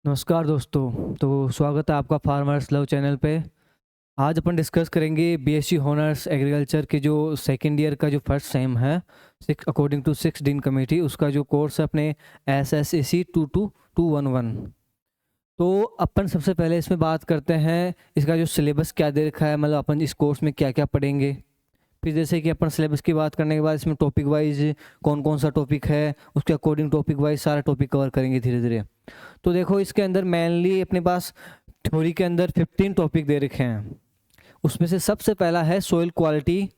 नमस्कार दोस्तों। तो स्वागत है आपका फार्मर्स लव चैनल पे। आज अपन डिस्कस करेंगे बीएससी हॉनर्स एग्रीकल्चर के जो सेकंड ईयर का जो फर्स्ट सेम है, six according to six dean committee, उसका जो कोर्स है अपने SSAC 22211। तो अपन सबसे पहले इसमें बात करते हैं इसका जो सिलेबस क्या दे रखा है, मतलब अपन इस कोर्स में क्या क्या पढ़ेंगे। फिर जैसे कि अपन सिलेबस की बात करने के बाद इसमें टॉपिक वाइज कौन कौन सा टॉपिक है, उसके अकॉर्डिंग टॉपिक वाइज सारा टॉपिक कवर करेंगे धीरे धीरे। तो देखो, इसके अंदर मेनली अपने पास थ्योरी के अंदर 15 टॉपिक दे रखे हैं। उसमें से सबसे पहला है soil quality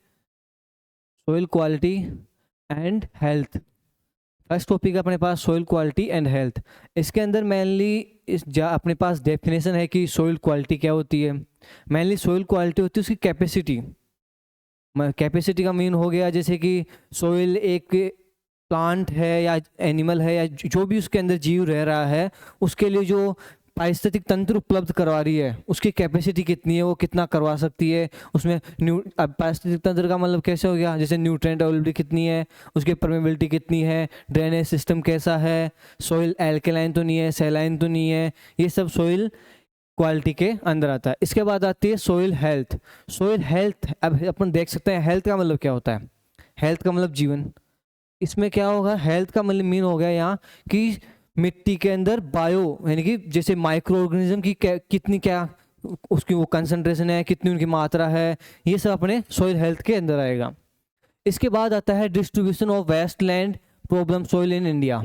and health. First topic है अपने पास सोइल क्वालिटी एंड हेल्थ। इसके अंदर मेनली अपने पास डेफिनेशन है कि सोइल क्वालिटी क्या होती है। मेनली सोइल क्वालिटी होती है उसकी कैपेसिटी। कैपेसिटी का मीन हो गया जैसे कि सोइल एक प्लांट है या एनिमल है या जो भी उसके अंदर जीव रह रहा है, उसके लिए जो पारिस्थितिक तंत्र उपलब्ध करवा रही है उसकी कैपेसिटी कितनी है, वो कितना करवा सकती है। उसमें पारिस्थितिक तंत्र का मतलब कैसे हो गया, जैसे न्यूट्रिएंट अवेलेबिलिटी कितनी है, उसकी परमेबिलिटी कितनी है, ड्रेनेज सिस्टम कैसा है, सोइल एल्केलाइन तो नहीं है, सैलाइन तो नहीं है, ये सब सोइल क्वालिटी के अंदर आता है। इसके बाद आती है सोइल हेल्थ। सोइल हेल्थ अब अपन देख सकते हैं हेल्थ का मतलब क्या होता है। हेल्थ का मतलब जीवन। इसमें क्या होगा, हेल्थ का मतलब मीन हो गया यहाँ कि मिट्टी के अंदर बायो यानी कि जैसे माइक्रो ऑर्गेनिज्म की कितनी क्या उसकी वो कंसंट्रेशन है, कितनी उनकी मात्रा है, ये सब अपने सोइल हेल्थ के अंदर आएगा। इसके बाद आता है distribution of waste land problem soil in India.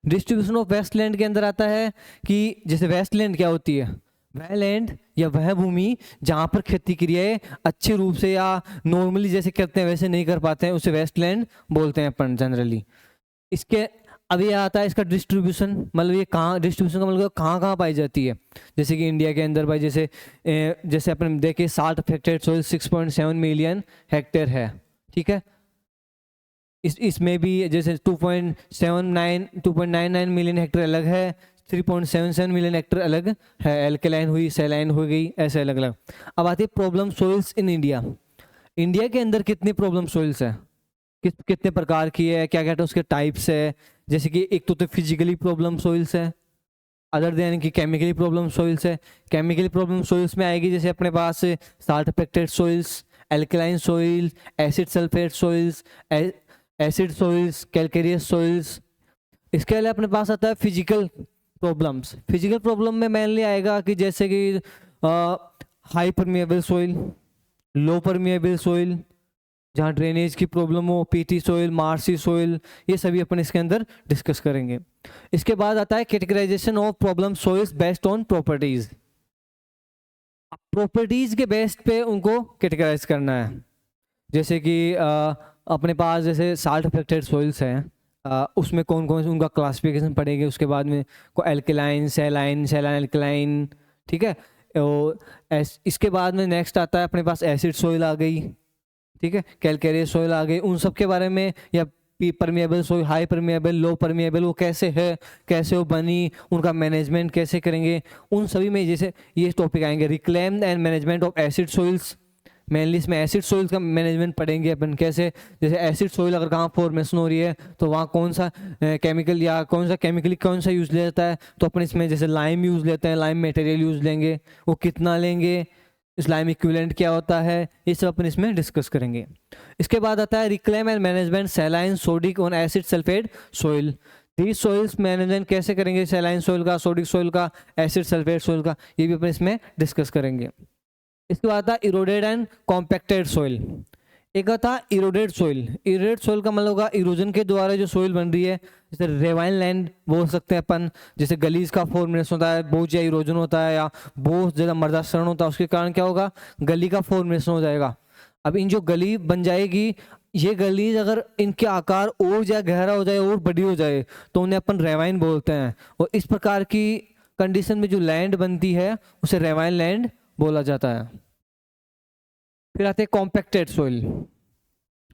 Distribution of waste land के अंदर आता है कि जैसे वेस्ट लैंड क्या होती है, वह लैंड या वह भूमि जहाँ पर खेती क्रियाएं अच्छे रूप से या नॉर्मली जैसे करते हैं वैसे नहीं कर पाते हैं, उसे वेस्ट लैंड बोलते हैं अपन जनरली। इसके अब ये आता है इसका डिस्ट्रीब्यूशन, मतलब ये कहाँ डिस्ट्रीब्यूशन का मतलब कहाँ कहाँ पाई जाती है। जैसे कि इंडिया के अंदर भाई जैसे अपन देखे salt affected soil 6.7 million hectare है, ठीक है। इसमें भी जैसे 2.99 मिलियन हेक्टेयर अलग है, 3.77 मिलियन हेक्टेयर अलग है, एल्केलाइन हुई, सैलाइन हो गई, ऐसे अलग अलग। अब आती है problem soils in India. India के अंदर कितनी प्रॉब्लम सोइल्स है, कितने प्रकार की है, क्या कहते हैं उसके टाइप्स है। जैसे कि एक तो फिजिकली प्रॉब्लम सोइल्स है, अदर देन की केमिकली प्रॉब्लम सोइल्स है। केमिकली प्रॉब्लम सोइल्स में आएगी जैसे अपने पास salt affected soils, alkaline soil, acid sulphate soils, acid soils, calcareous soils. इसके अलावा अपने पास आता है फिजिकल प्रॉब्लम्स। फिजिकल प्रॉब्लम में मेनली आएगा कि जैसे कि high permeable soil, low permeable soil, जहाँ ड्रेनेज की प्रॉब्लम हो, पीटी सोइल, मार्सी सोइल, ये सभी अपन इसके अंदर डिस्कस करेंगे। इसके बाद आता है categorization of problem soils based on properties. Properties के बेस्ड पे उनको कैटेगराइज करना है। जैसे कि अपने पास जैसे साल्ट अफेक्टेड सोइल्स हैं, उसमें कौन कौन से उनका क्लासिफिकेशन पढ़ेंगे। उसके बाद में को एल्केलाइन, सैलाइन, सैलाइन एल्केलाइन, ठीक है। और इसके बाद में नेक्स्ट आता है अपने पास एसिड सोइल आ गई, ठीक है, कैलकेरियस सोइल आ गई। उन सब के बारे में, या परमिएबल सोइल, हाई परमिएबल, लो परमिएबल, वो कैसे है, कैसे वो बनी, उनका मैनेजमेंट कैसे करेंगे, उन सभी में जैसे ये टॉपिक आएंगे। Reclaim and management of acid soils, mainly इसमें एसिड सोइल का मैनेजमेंट पढ़ेंगे अपन कैसे। जैसे एसिड सोइल अगर कहाँ फॉर्मेशन हो रही है तो वहाँ कौन सा केमिकल या कौन सा यूज़ लिया जाता है। तो अपन इसमें जैसे लाइम यूज़ लेते हैं, लाइम मटेरियल यूज़ लेंगे, वो कितना लेंगे, इस लाइम इक्विवेलेंट क्या होता है, ये सब अपन इसमें डिस्कस करेंगे। इसके बाद आता है reclaim and management saline, sodic और acid sulphate soil. These soils management कैसे करेंगे, सैलाइन सोइल का, सोडिक सोइल का, एसिड सल्फेट सोइल का, ये भी अपन इसमें डिस्कस करेंगे। इसके बाद था इरोडेड एंड कॉम्पैक्टेड सोइल। एक था इरोडेड सोइल। इरोडेड सोइल का मतलब होगा इरोजन के द्वारा जो सोइल बन रही है, जैसे रेवाइन लैंड बोल सकते हैं अपन। जैसे गलीज का फॉर्मेशन होता है, बहुत ज़्यादा इरोजन होता है या बहुत ज़्यादा मर्दाशरण होता है, उसके कारण क्या होगा, गली का फॉर्मेशन हो जाएगा। अब इन जो गली बन जाएगी, ये गलीज अगर इनके आकार और ज़्यादा गहरा हो जाए और बड़ी हो जाए तो उन्हें अपन रेवाइन बोलते हैं। और इस प्रकार की कंडीशन में जो लैंड बनती है उसे रेवाइन लैंड बोला जाता है। फिर आते हैं कॉम्पैक्टेड सोइल।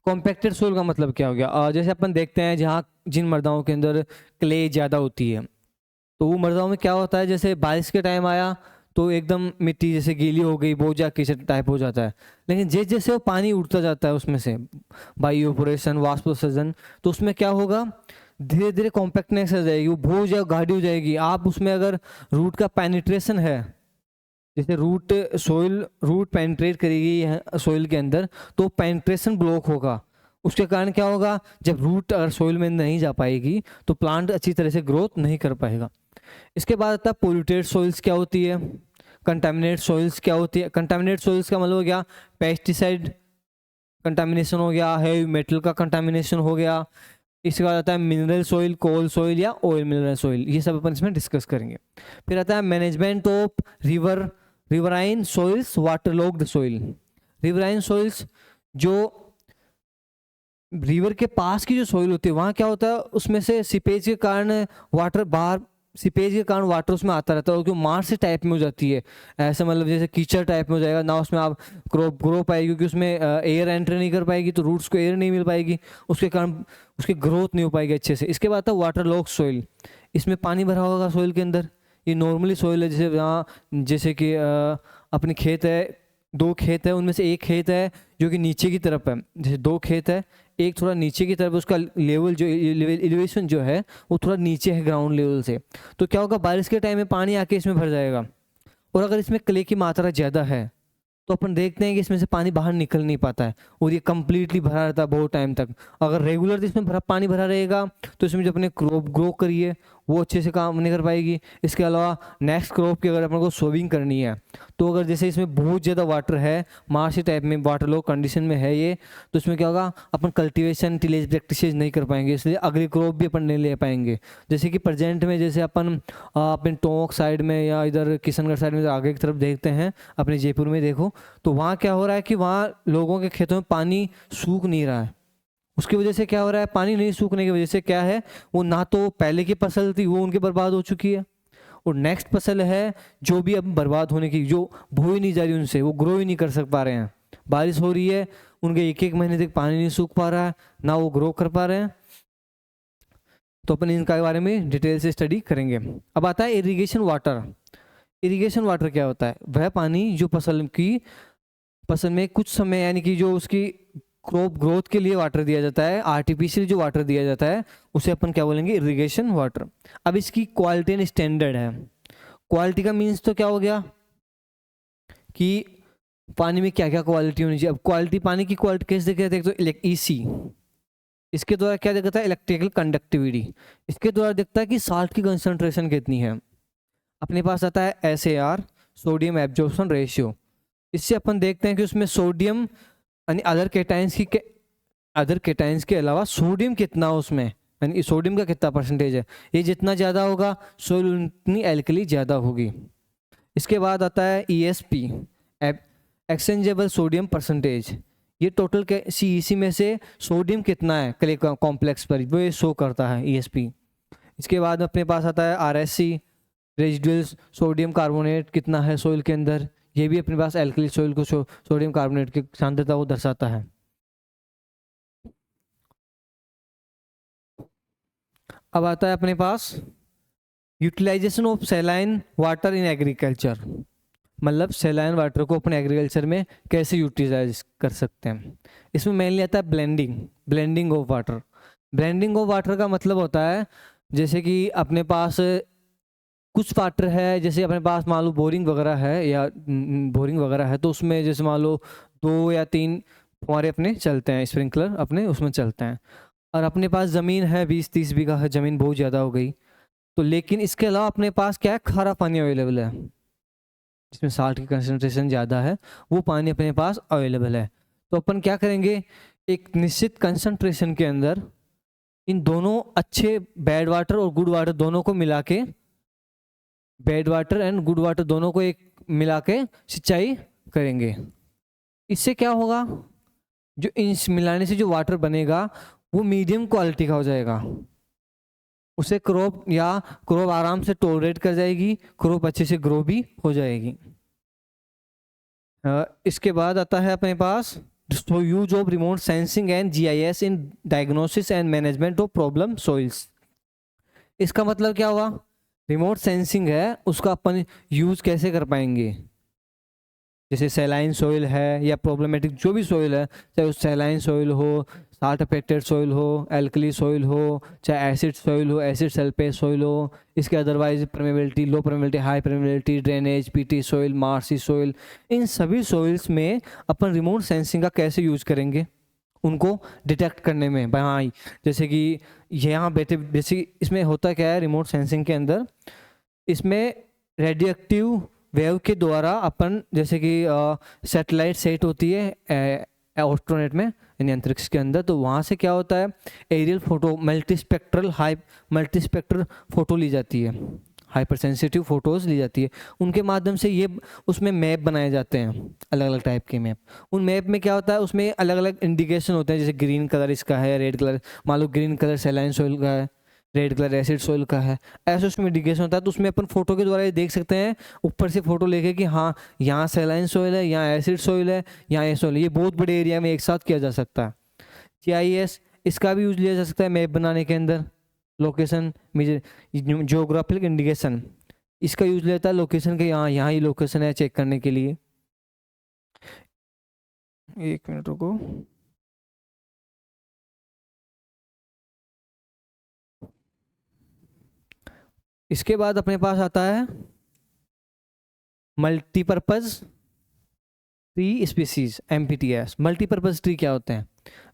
कॉम्पैक्टेड सोइल का मतलब क्या हो गया, जैसे अपन देखते हैं जहाँ जिन मृदाओं के अंदर क्ले ज़्यादा होती है, तो वो मृदाओं में क्या होता है, जैसे बारिश के टाइम आया तो एकदम मिट्टी जैसे गीली हो गई, बोझा किसी टाइप हो जाता है। लेकिन जैसे जैसे वो पानी उठता जाता है उसमें से, बाई इवेपोरेशन, वाष्पोत्सर्जन, तो उसमें क्या होगा, धीरे धीरे कॉम्पैक्टनेस आ जाएगी, वो बहुत ज़्यादा गाढ़ी हो जाएगी। आप उसमें अगर रूट का पेनिट्रेशन है, जैसे रूट पेनिट्रेट करेगी सॉइल के अंदर, तो पेनिट्रेशन ब्लॉक होगा। उसके कारण क्या होगा, जब रूट अगर सॉइल में नहीं जा पाएगी तो प्लांट अच्छी तरह से ग्रोथ नहीं कर पाएगा। इसके बाद आता है पोल्यूटेड सॉइल्स क्या होती है, कंटामिनेट सॉइल्स क्या होती है। कंटामिनेट सॉइल्स का मतलब हो गया पेस्टिसाइड कंटामिनेशन हो गया, हैवी मेटल का कंटामिनेशन हो गया। इसके बाद आता है मिनरल सॉइल, कोल सॉइल या ऑयल मिनरल सॉइल, ये सब अपन इसमें डिस्कस करेंगे। फिर आता है management of riverine soils, waterlogged soil. Riverine soils, जो रिवर के पास की जो सॉइल होती है वहाँ क्या होता है, उसमें से सीपेज के कारण वाटर उसमें आता रहता है, क्योंकि मार्श से टाइप में हो जाती है, ऐसा मतलब जैसे कीचड़ टाइप में हो जाएगा ना, उसमें आप ग्रो पाएगी, क्योंकि उसमें एयर एंटर नहीं कर पाएगी, तो रूट्स को एयर नहीं मिल पाएगी, उसके कारण उसकी ग्रोथ नहीं हो पाएगी अच्छे से। इसके बाद था वाटर लॉक सॉइल, इसमें पानी भरा होगा सॉइल के अंदर। ये नॉर्मली सॉइल है, जैसे कि अपने खेत है, 2 खेत है, उनमें से एक खेत है जो कि नीचे की तरफ है, जैसे 2 खेत है, एक थोड़ा नीचे की तरफ, उसका लेवल जो एलिवेशन जो है वो थोड़ा नीचे है ग्राउंड लेवल से। तो क्या होगा, बारिश के टाइम में पानी आके इसमें भर जाएगा, और अगर इसमें क्ले की मात्रा ज़्यादा है तो अपन देखते हैं कि इसमें से पानी बाहर निकल नहीं पाता है, और ये कंप्लीटली भरा रहता है बहुत टाइम तक। अगर रेगुलर इसमें पानी भरा रहेगा तो इसमें जो अपने क्रॉप ग्रो करिए वो अच्छे से काम नहीं कर पाएगी। इसके अलावा नेक्स्ट क्रॉप की अगर अपन को सोविंग करनी है, तो अगर जैसे इसमें बहुत ज़्यादा वाटर है, मार्शी टाइप में वाटर लो कंडीशन में है ये, तो इसमें क्या होगा, अपन कल्टीवेशन टिलेज प्रैक्टिसेज नहीं कर पाएंगे, इसलिए अगली क्रॉप भी अपन नहीं ले पाएंगे। जैसे कि प्रेजेंट में जैसे अपन अपने टोंक साइड में या इधर किशनगढ़ साइड में आगे की तरफ देखते हैं, अपने जयपुर में देखो, तो वहाँ क्या हो रहा है कि वहाँ लोगों के खेतों में पानी सूख नहीं रहा है। उसकी वजह से क्या हो रहा है, पानी नहीं सूखने की वजह से क्या है, वो ना तो पहले की फसल थी वो उनकी बर्बाद हो चुकी है, और नेक्स्ट फसल है जो भी अब बर्बाद होने की, जो बो ही नहीं जा रही उनसे, वो ग्रो ही नहीं कर सक पा रहे हैं। बारिश हो रही है, उनके 1-1 महीने तक पानी नहीं सूख पा रहा है, ना वो ग्रो कर पा रहे हैं। तो अपन इनके बारे में डिटेल से स्टडी करेंगे। अब आता है इरिगेशन वाटर। इरिगेशन वाटर क्या होता है, वह पानी जो फसल में कुछ समय यानी कि जो उसकी क्रॉप ग्रोथ के लिए वाटर दिया जाता है, आर्टिफिशियल जो वाटर दिया जाता है उसे अपन क्या बोलेंगे, इरिगेशन वाटर। अब इसकी क्वालिटी एंड स्टैंडर्ड है। क्वालिटी का मीन्स तो क्या हो गया कि पानी में क्या क्या क्वालिटी होनी चाहिए। अब क्वालिटी, पानी की क्वालिटी कैसे देखते हैं, तो ईसी, इसके द्वारा क्या देखता है, इलेक्ट्रिकल कंडक्टिविटी, इसके द्वारा देखता है कि साल्ट की कंसंट्रेशन कितनी है। अपने पास आता है SAR, सोडियम एब्जॉर्प्शन रेशियो। इससे अपन देखते हैं कि उसमें सोडियम यानी अदर केटाइंस के अलावा सोडियम कितना उसमें, यानी सोडियम का कितना परसेंटेज है, ये जितना ज़्यादा होगा सॉइल उतनी एल्कली ज़्यादा होगी। इसके बाद आता है ESP, एक्सचेंजेबल सोडियम परसेंटेज। ये टोटल CEC में से सोडियम कितना है क्ले कॉम्प्लेक्स पर, वो ये शो करता है ESP। इसके बाद अपने पास आता है RSC, रेजिडुअल सोडियम कार्बोनेट कितना है सॉइल के अंदर, ये भी अपने पास एल्कली सॉइल को सोडियम कार्बोनेट की सांद्रता को दर्शाता है। अब आता है अपने पास utilisation of saline water in agriculture, मतलब सैलाइन वाटर को अपने एग्रीकल्चर में कैसे यूटिलाइज कर सकते हैं। इसमें मेनली आता है blending of water. Blending of water का मतलब होता है जैसे कि अपने पास कुछ वाटर है, जैसे अपने पास मान लो बोरिंग वगैरह है, तो उसमें जैसे मान लो 2 या 3 फुहारे अपने चलते हैं, स्प्रिंकलर अपने उसमें चलते हैं, और अपने पास ज़मीन है 20-30 बीघा है, ज़मीन बहुत ज़्यादा हो गई, तो लेकिन इसके अलावा अपने पास क्या है, खारा पानी अवेलेबल है जिसमें साल्ट की कंसनट्रेशन ज़्यादा है, वो पानी अपने पास अवेलेबल है। तो अपन क्या करेंगे, एक निश्चित कंसनट्रेशन के अंदर इन दोनों अच्छे बैड वाटर और गुड वाटर दोनों को मिला के, bad water and good water दोनों को एक मिला के सिंचाई करेंगे। इससे क्या होगा, जो इन मिलाने से जो वाटर बनेगा वो मीडियम क्वालिटी का हो जाएगा, उसे क्रॉप आराम से टॉलरेट कर जाएगी, क्रॉप अच्छे से ग्रो भी हो जाएगी। इसके बाद आता है अपने पास use of remote sensing and GIS in diagnosis and management of problem soils. इसका मतलब क्या हुआ, रिमोट सेंसिंग है उसका अपन यूज कैसे कर पाएंगे, जैसे सैलाइन सॉइल है या प्रॉब्लमेटिक जो भी सॉइल है, चाहे वो सैलाइन सॉइल हो, साल्ट अफेक्टेड सॉइल हो, एल्कली सॉइल हो, चाहे एसिड सॉइल हो, एसिड सल्फेट सॉइल हो, इसके otherwise permeability, low permeability, high permeability, drainage, peaty soil, marshy soil, इन सभी सॉइल्स में अपन रिमोट सेंसिंग का कैसे यूज करेंगे उनको डिटेक्ट करने में। भाई हाँ, जैसे कि यहाँ बेसिक इसमें होता क्या है रिमोट सेंसिंग के अंदर, इसमें रेडियोएक्टिव वेव के द्वारा अपन जैसे कि सैटेलाइट सेट होती है एस्ट्रोनेट में यानी अंतरिक्ष के अंदर, तो वहाँ से क्या होता है एरियल फोटो मल्टीस्पेक्ट्रल फोटो ली जाती है, हाइपर सेंसिटिव फोटोज़ ली जाती है, उनके माध्यम से ये उसमें मैप बनाए जाते हैं, अलग अलग टाइप के मैप। उन मैप में क्या होता है उसमें अलग अलग इंडिकेशन होते हैं, जैसे ग्रीन कलर इसका है, रेड कलर, मान लो ग्रीन कलर सैलाइन सॉइल का है, रेड कलर एसिड सॉइल का है, ऐसे उसमें इंडिकेशन होता है। तो उसमें अपन फोटो के द्वारा ये देख सकते हैं ऊपर से फोटो लेके कि हाँ यहाँ सैलाइन सॉइल है, यहाँ एसिड सॉइल है, यहाँ ये सॉइल है। ये बहुत बड़े एरिया में एक साथ किया जा सकता है। GIS इसका भी यूज लिया जा सकता है मैप बनाने के अंदर, लोकेशन जियोग्राफिक इंडिकेशन इसका यूज लेता है लोकेशन के, यहाँ यहाँ ही लोकेशन है चेक करने के लिए। एक मिनट रुको। इसके बाद अपने पास आता है multipurpose tree species, MPTS। Multipurpose tree क्या होते हैं?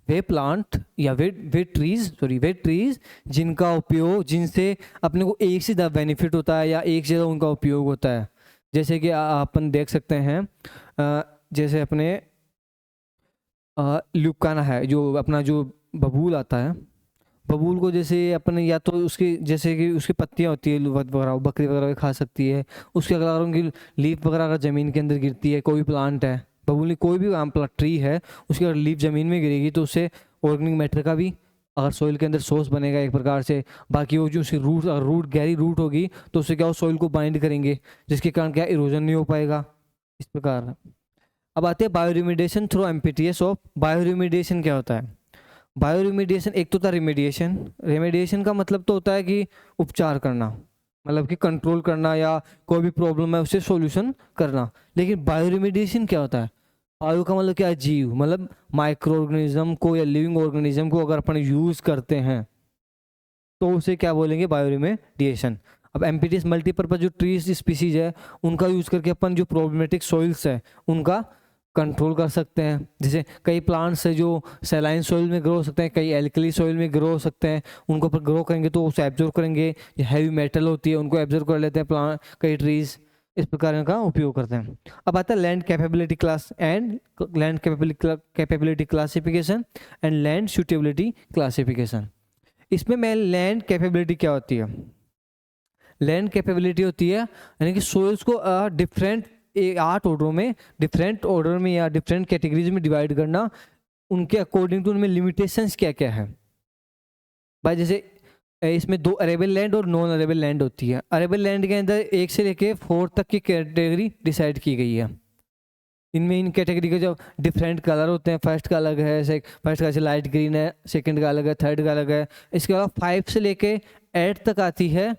वे प्लांट या वे ट्रीज जिनका उपयोग, जिनसे अपने को एक से ज़्यादा बेनिफिट होता है या एक से ज़्यादा उनका उपयोग होता है। जैसे कि अपन देख सकते हैं जैसे अपने ल्यूकाना है, जो अपना जो बबूल आता है, बबूल को जैसे अपने या तो उसकी जैसे कि उसकी पत्तियां होती है वगैरह, बकरी वगैरह खा सकती है, उसके अगर उनकी लीफ वगैरह अगर ज़मीन के अंदर गिरती है, कोई प्लांट है, बबूल कोई भी ट्री है, उसकी अगर लीफ ज़मीन में गिरेगी तो उससे ऑर्गेनिक मैटर का भी अगर सॉइल के अंदर सोर्स बनेगा एक प्रकार से। बाकी वो जो उसकी रूट गहरी रूट होगी तो उससे क्या हो सॉइल को बाइंड करेंगे, जिसके कारण क्या इरोजन नहीं हो पाएगा, इस प्रकार। अब आते हैं बायोरिमिडिएशन थ्रू MPTS। ऑफ बायोरिमिडिएशन क्या होता है? बायोरिमिडिएशन एक तो था रिमेडिएशन। रिमेडिएशन का मतलब तो होता है कि उपचार करना, मतलब कि कंट्रोल करना या कोई भी प्रॉब्लम है उससे सॉल्यूशन करना। लेकिन बायोरिमिडिएशन क्या होता है? बायो का मतलब क्या है? जीव, मतलब माइक्रो ऑर्गेनिज्म को या लिविंग ऑर्गेनिज्म को अगर अपन यूज करते हैं तो उसे क्या बोलेंगे? बायोरिमेडिएशन। अब MPTS मल्टीपर्पज जो ट्रीज स्पीसीज है उनका यूज करके अपन जो प्रॉब्लमेटिक सॉइल्स है उनका कंट्रोल कर सकते हैं। जैसे कई प्लांट्स है जो सैलाइन सॉइल में ग्रो हो सकते हैं, कई एल्कली सॉइल में ग्रो हो सकते हैं, उनको अपन ग्रो करेंगे तो उसे एब्जॉर्ब करेंगे। हैवी मेटल होती है उनको एब्जॉर्ब कर लेते हैं प्लांट, कई ट्रीज इस प्रकार इनका उपयोग करते हैं। अब आता है land capability class and land capability classification and land suitability classification. इसमें मैं लैंड कैपेबिलिटी क्या होती है? लैंड कैपेबिलिटी होती है यानी कि सोइल्स को डिफरेंट 8 ऑर्डरों में, डिफरेंट ऑर्डर में या डिफरेंट कैटेगरीज में डिवाइड करना, उनके अकॉर्डिंग टू उनमें लिमिटेशंस क्या क्या है। भाई जैसे इसमें 2 अरेबल लैंड और नॉन अरेबल लैंड होती है। अरेबल लैंड के अंदर 1 से लेके 4 तक की कैटेगरी डिसाइड की गई है। इनमें इन कैटेगरी के जो डिफरेंट कलर होते हैं, फर्स्ट का अलग है, फर्स्ट का लाइट ग्रीन है, सेकंड का अलग है, थर्ड का अलग है। इसके अलावा 5 से लेके 8 तक आती है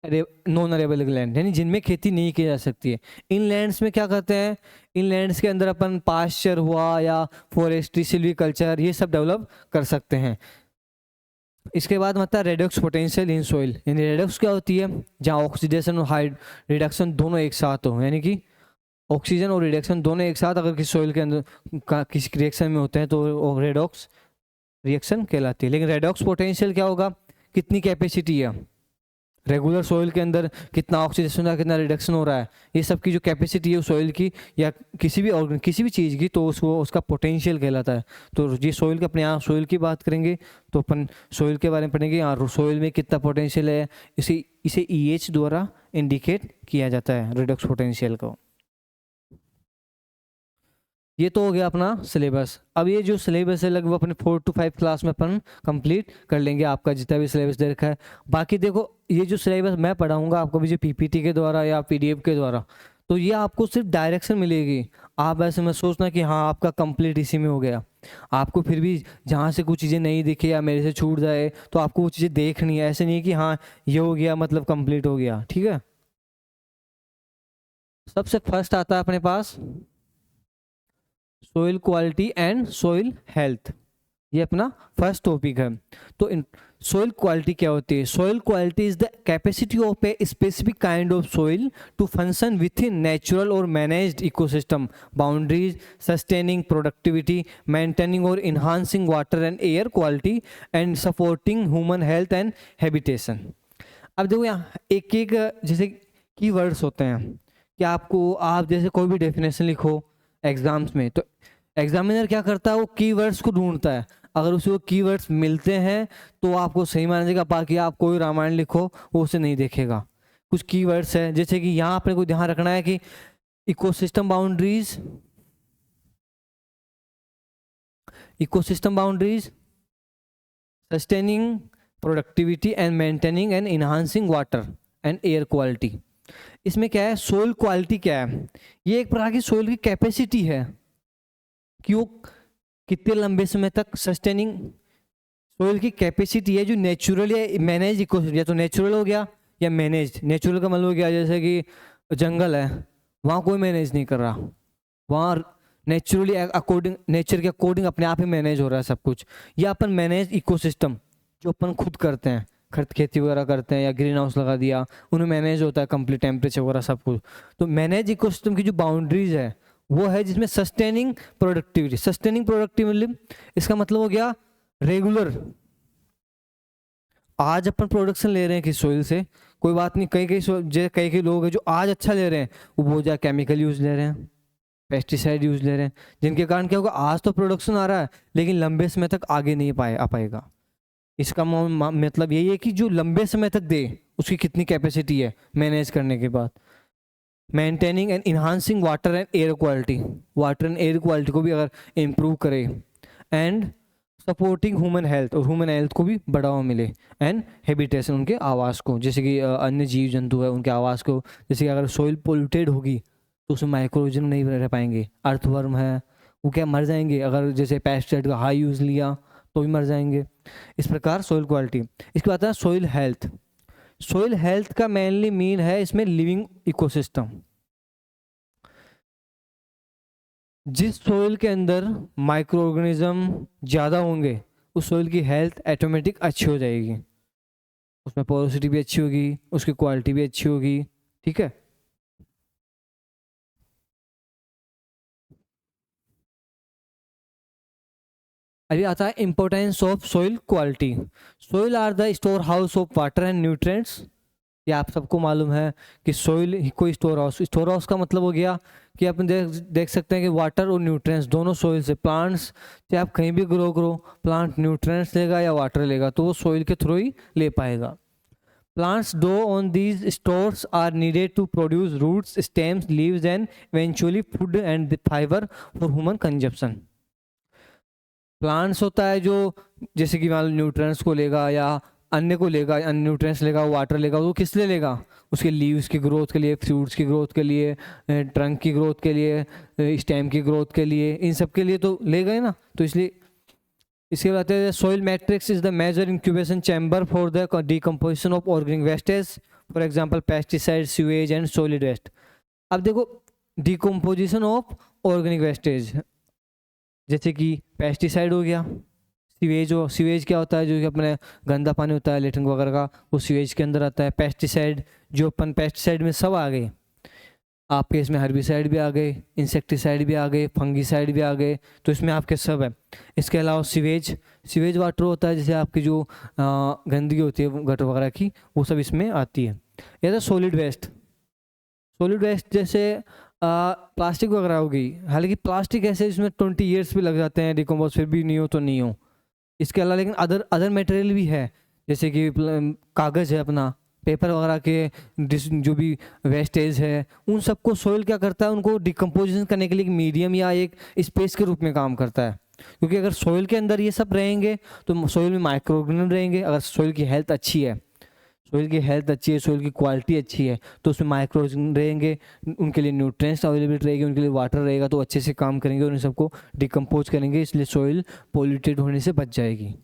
नॉन अरेबल लैंड, यानी जिनमें खेती नहीं की जा सकती है। इन लैंड्स में क्या करते हैं? इन लैंड्स के अंदर अपन पास्चर हुआ या फॉरेस्ट्री, सिल्वीकल्चर, ये सब डेवलप कर सकते हैं। इसके बाद मतलब रेडॉक्स पोटेंशियल इन सॉइल, यानी रेडॉक्स क्या होती है? जहाँ ऑक्सीडेशन और हाइड रिडक्शन दोनों एक साथ हो, यानी कि ऑक्सीजन और रिडक्शन दोनों एक साथ अगर किसी सॉइल के अंदर किसी रिएक्शन में होते हैं तो रेडॉक्स रिएक्शन कहलाती है। लेकिन रेडॉक्स पोटेंशियल क्या होगा? कितनी कैपेसिटी है रेगुलर सॉइल के अंदर, कितना ऑक्सीडेशन हो रहा है, कितना रिडक्शन हो रहा है, ये सब की जो कैपेसिटी है सॉइल की या किसी भी चीज़ की, तो उसका पोटेंशियल कहलाता है। तो ये सॉइल के, अपने यहाँ सॉइल की बात करेंगे तो अपन सॉइल के बारे में पढ़ेंगे, यहाँ सॉइल में कितना पोटेंशियल है, इसे EH द्वारा इंडिकेट किया जाता है, रिडक्स पोटेंशियल को। ये तो हो गया अपना सिलेबस। अब ये जो सिलेबस है लगभग अपने 4 to 5 क्लास में अपन कंप्लीट कर लेंगे, आपका जितना भी सिलेबस दे रखा है। बाकी देखो ये जो सिलेबस मैं पढ़ाऊंगा आपको भी, जो PPT के द्वारा या PDF के द्वारा, तो ये आपको सिर्फ डायरेक्शन मिलेगी। आप ऐसे मत सोचना कि हाँ आपका कंप्लीट इसी में हो गया। आपको फिर भी जहाँ से कुछ चीज़ें नहीं दिखे या मेरे से छूट जाए तो आपको वो चीज़ें देखनी है। ऐसे नहीं कि हाँ ये हो गया मतलब कंप्लीट हो गया, ठीक है। सबसे फर्स्ट आता है अपने पास soil quality and soil health, ये अपना फर्स्ट टॉपिक है। तो सोइल क्वालिटी क्या होती है? Soil quality is the capacity of a specific kind of soil to function within natural और managed ecosystem boundaries, sustaining productivity, maintaining और enhancing water and air quality and supporting human health and habitation. अब देखो यहाँ एक एक जैसे keywords होते हैं कि आपको, आप जैसे कोई भी डेफिनेशन लिखो एग्जाम्स में, तो एग्जामिनर क्या करता है, वो कीवर्ड्स को ढूंढता है। अगर उसे वो कीवर्ड्स मिलते हैं तो आपको सही माना जाएगा, बाकी आप कोई रामायण लिखो वो उसे नहीं देखेगा। कुछ कीवर्ड्स है जैसे कि यहाँ अपने को ध्यान रखना है कि ecosystem boundaries, sustaining productivity and maintaining and enhancing water and air quality. इसमें क्या है, सोइल क्वालिटी क्या है? ये एक प्रकार की सोइल की कैपेसिटी है कि वो कितने लंबे समय तक सस्टेनिंग, सोइल की कैपेसिटी है जो नेचुरल या मैनेज इकोसिस्टम, या तो नेचुरल हो गया या मैनेज। नेचुरल का मतलब हो गया जैसे कि जंगल है, वहाँ कोई मैनेज नहीं कर रहा, वहाँ नेचुरली अकॉर्डिंग, नेचर के अकॉर्डिंग अपने आप ही मैनेज हो रहा है सब कुछ। या अपन मैनेज इकोसिस्टम जो अपन खुद करते हैं, खेती वगैरह करते हैं या ग्रीन हाउस लगा दिया, उन्हें मैनेज होता है कंप्लीट टेम्परेचर वगैरह सब कुछ। तो मैनेज इकोसिस्टम की जो बाउंड्रीज है वो है जिसमें सस्टेनिंग प्रोडक्टिविटी। सस्टेनिंग प्रोडक्टिविटी इसका मतलब हो गया रेगुलर, आज अपन प्रोडक्शन ले रहे हैं किस सोइल से, कोई बात नहीं, कई लोग हैं जो आज अच्छा ले रहे हैं, वो बहुत ज़्यादा केमिकल यूज ले रहे हैं, पेस्टिसाइड यूज ले रहे हैं, जिनके कारण क्या होगा, आज तो प्रोडक्शन आ रहा है लेकिन लंबे समय तक आगे नहीं आ पाएगा। इसका मतलब यही है कि जो लंबे समय तक दे उसकी कितनी कैपेसिटी है मैनेज करने के बाद। Maintaining and enhancing water and air quality, water and air quality को भी अगर इम्प्रूव करे, एंड सपोर्टिंग ह्यूमन हेल्थ, और ह्यूमन हेल्थ को भी बढ़ावा मिले, एंड हैबिटेशन, उनके आवास को, जैसे कि अन्य जीव जंतु है उनके आवास को। जैसे कि अगर सोइल पोल्यूटेड होगी तो उसमें माइक्रोऑर्गेनिज्म नहीं रह पाएंगे, अर्थवर्म है वो क्या मर जाएंगे, अगर जैसे पेस्टिसाइड का हाई यूज लिया तो भी मर जाएंगे। इस प्रकार सोइल क्वालिटी। इसके बाद है सोइल हेल्थ। सोइल हेल्थ का मेनली मीन है इसमें लिविंग इकोसिस्टम। जिस सोइल के अंदर माइक्रोऑर्गेनिज्म ज़्यादा होंगे उस सोइल की हेल्थ ऑटोमेटिक अच्छी हो जाएगी, उसमें पोरोसिटी भी अच्छी होगी, उसकी क्वालिटी भी अच्छी होगी। ठीक है। अभी आता है importance of soil quality. Soil are the store house of water and nutrients. ये आप सबको मालूम है कि सोइल ही कोई स्टोर हाउस का मतलब हो गया कि अपन देख सकते हैं कि वाटर और न्यूट्रिएंट्स दोनों सोइल से, प्लांट्स चाहे आप कहीं भी ग्रो करो, प्लांट न्यूट्रिएंट्स लेगा या वाटर लेगा तो वो सोइल के थ्रू ही ले पाएगा। Plants do on these stores are needed to produce roots, stems, leaves and eventually food and fibre for human consumption. Plants होता है जो जैसे कि मान लो न्यूट्रिएंट्स को लेगा या अन्य को लेगा, अन्य न्यूट्रिएंट्स लेगा, वाटर लेगा, वो किस लिए लेगा, उसके लीव्स की ग्रोथ के लिए, फ्रूट्स की ग्रोथ के लिए, ट्रंक की ग्रोथ के लिए, स्टेम की ग्रोथ के लिए, इन सब के लिए तो लेगा ही ना। तो इसलिए इसके बाद soil matrix is the major incubation chamber for the decomposition of organic wastage, for example pesticide, sewage and solid waste. अब देखो डिकम्पोजिशन ऑफ ऑर्गेनिक वेस्टेज, जैसे कि पेस्टिसाइड हो गया, सीवेज क्या होता है, जो कि अपने गंदा पानी होता है लेटरिन वगैरह का, वो सीवेज के अंदर आता है। पेस्टिसाइड, जो अपन पेस्टिसाइड में सब आ गए, आपके इसमें हर्बिसाइड भी आ गए, इंसेक्टिसाइड भी आ गए, फंगिसाइड भी आ गए, तो इसमें आपके सब है। इसके अलावा सीवेज वाटर होता है, जैसे आपकी जो गंदगी होती है गटर वगैरह की, वो सब इसमें आती है। या सॉलिड वेस्ट जैसे प्लास्टिक वगैरह हो गई, हालांकि प्लास्टिक ऐसे इसमें 20 ईयर्स भी लग जाते हैं डिकम्पोज, फिर भी नहीं हो तो नहीं हो। इसके अलावा लेकिन अदर मटेरियल भी है, जैसे कि कागज़ है अपना, पेपर वगैरह के जो भी वेस्टेज है, उन सबको सोइल क्या करता है, उनको डिकम्पोजिशन करने के लिए एक मीडियम या एक स्पेस के रूप में काम करता है। क्योंकि अगर सोइल के अंदर ये सब रहेंगे तो सोइल में माइक्रो ऑर्गेनिज्म रहेंगे। अगर सोइल की हेल्थ अच्छी है, सोइल की क्वालिटी अच्छी है, तो उसमें माइक्रो ऑर्गेनिज्म रहेंगे, उनके लिए न्यूट्रिएंट्स अवेलेबल रहेगी, उनके लिए वाटर रहेगा, तो अच्छे से काम करेंगे और इन सबको डिकम्पोज करेंगे, इसलिए सोइल पोल्यूटेड होने से बच जाएगी।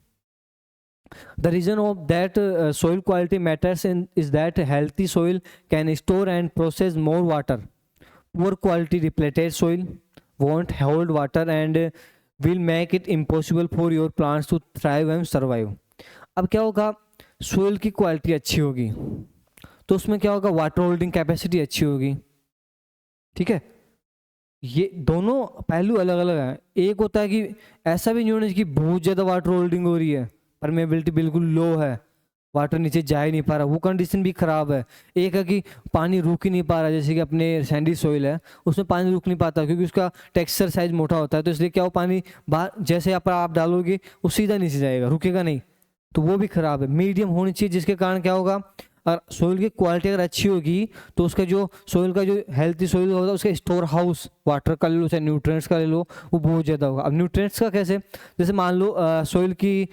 The reason of that soil quality matters is that healthy soil can store and process more water. poor quality depleted soil won't hold water and will make it impossible for your plants to thrive and survive. अब क्या होगा, soil की quality अच्छी होगी तो उसमें क्या होगा, वाटर होल्डिंग कैपेसिटी अच्छी होगी, ठीक है। ये दोनों पहलू अलग अलग हैं। एक होता है कि ऐसा भी नहीं होना चाहिए कि बहुत ज़्यादा वाटर होल्डिंग हो रही है, परमेबिलिटी बिल्कुल लो है, वाटर नीचे जा ही नहीं पा रहा, वो कंडीशन भी ख़राब है। एक है कि पानी रुक ही नहीं पा रहा, जैसे कि अपने सैंडी सोइल है उसमें पानी रुक नहीं पाता क्योंकि उसका टेक्सचर साइज मोटा होता है, तो इसलिए क्या हो, पानी बाहर जैसे आप डालोगे वो सीधा नीचे जाएगा, रुकेगा नहीं, तो वो भी ख़राब है। मीडियम होनी चाहिए जिसके कारण क्या होगा, और सोइल की क्वालिटी अगर अच्छी होगी तो उसका जो सोइल का जो हेल्थी सोइल होगा उसका स्टोर हाउस वाटर का ले लो चाहे न्यूट्रिएंट्स का ले लो वो बहुत ज़्यादा होगा। अब न्यूट्रिएंट्स का कैसे, जैसे मान लो सोइल की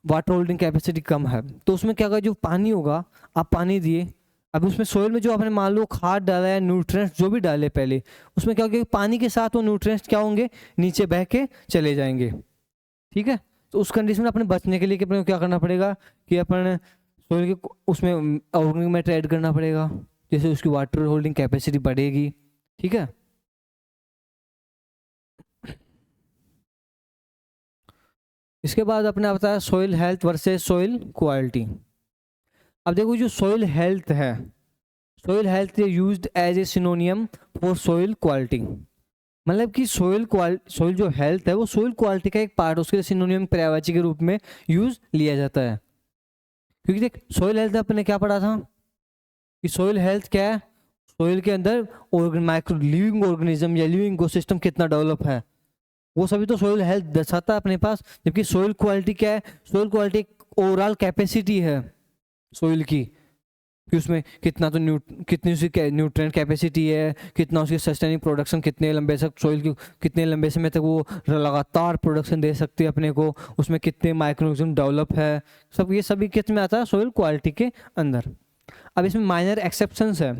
वाटर होल्डिंग कैपेसिटी कम है तो उसमें क्या होगा, जो पानी होगा आप पानी दिए, अब उसमें सोइल में जो आपने मान लो खाद डाला है, न्यूट्रिएंट्स जो भी डाले पहले, उसमें क्या होगा, पानी के साथ वो न्यूट्रिएंट्स क्या होंगे, नीचे बह के चले जाएंगे, ठीक है। तो उस कंडीशन में अपने बचने के लिए कि अपने को क्या करना पड़ेगा कि अपन सोइल के उसमें ऑर्गेनिक मैटर ऐड करना पड़ेगा, जैसे उसकी वाटर होल्डिंग कैपेसिटी बढ़ेगी, ठीक है। इसके बाद अपने बताया soil health versus soil quality. अब देखो जो सोइल हेल्थ है, soil health used as a synonym for soil quality, मतलब कि सोइल जो हेल्थ है वो सोइल क्वालिटी का एक पार्ट, उसके लिए सिनोनियम पर्यायवाची के रूप में यूज लिया जाता है। क्योंकि देख सोइल हेल्थ अपने क्या पढ़ा था कि सोइल हेल्थ क्या है, सोइल के अंदर माइक्रो लिविंग ऑर्गेनिज्म या लिविंग इकोसिस्टम कितना डेवलप है, वो सभी तो सोइल हेल्थ दर्शाता है अपने पास। जबकि सोइल क्वालिटी क्या है, सोइल क्वालिटी एक ओवरऑल कैपेसिटी है सोइल की, कि उसमें कितना तो कितनी उसकी न्यूट्रिएंट कैपेसिटी है, कितना उसकी सस्टेनिंग प्रोडक्शन, कितने लंबे तक सोइल की कितने लंबे समय तक वो लगातार प्रोडक्शन दे सकती है अपने को, उसमें कितने माइक्रोऑर्गेनिज्म डेवलप है, सब ये सभी किस में आता है, सोइल क्वालिटी के अंदर। अब इसमें माइनर एक्सेप्शंस है।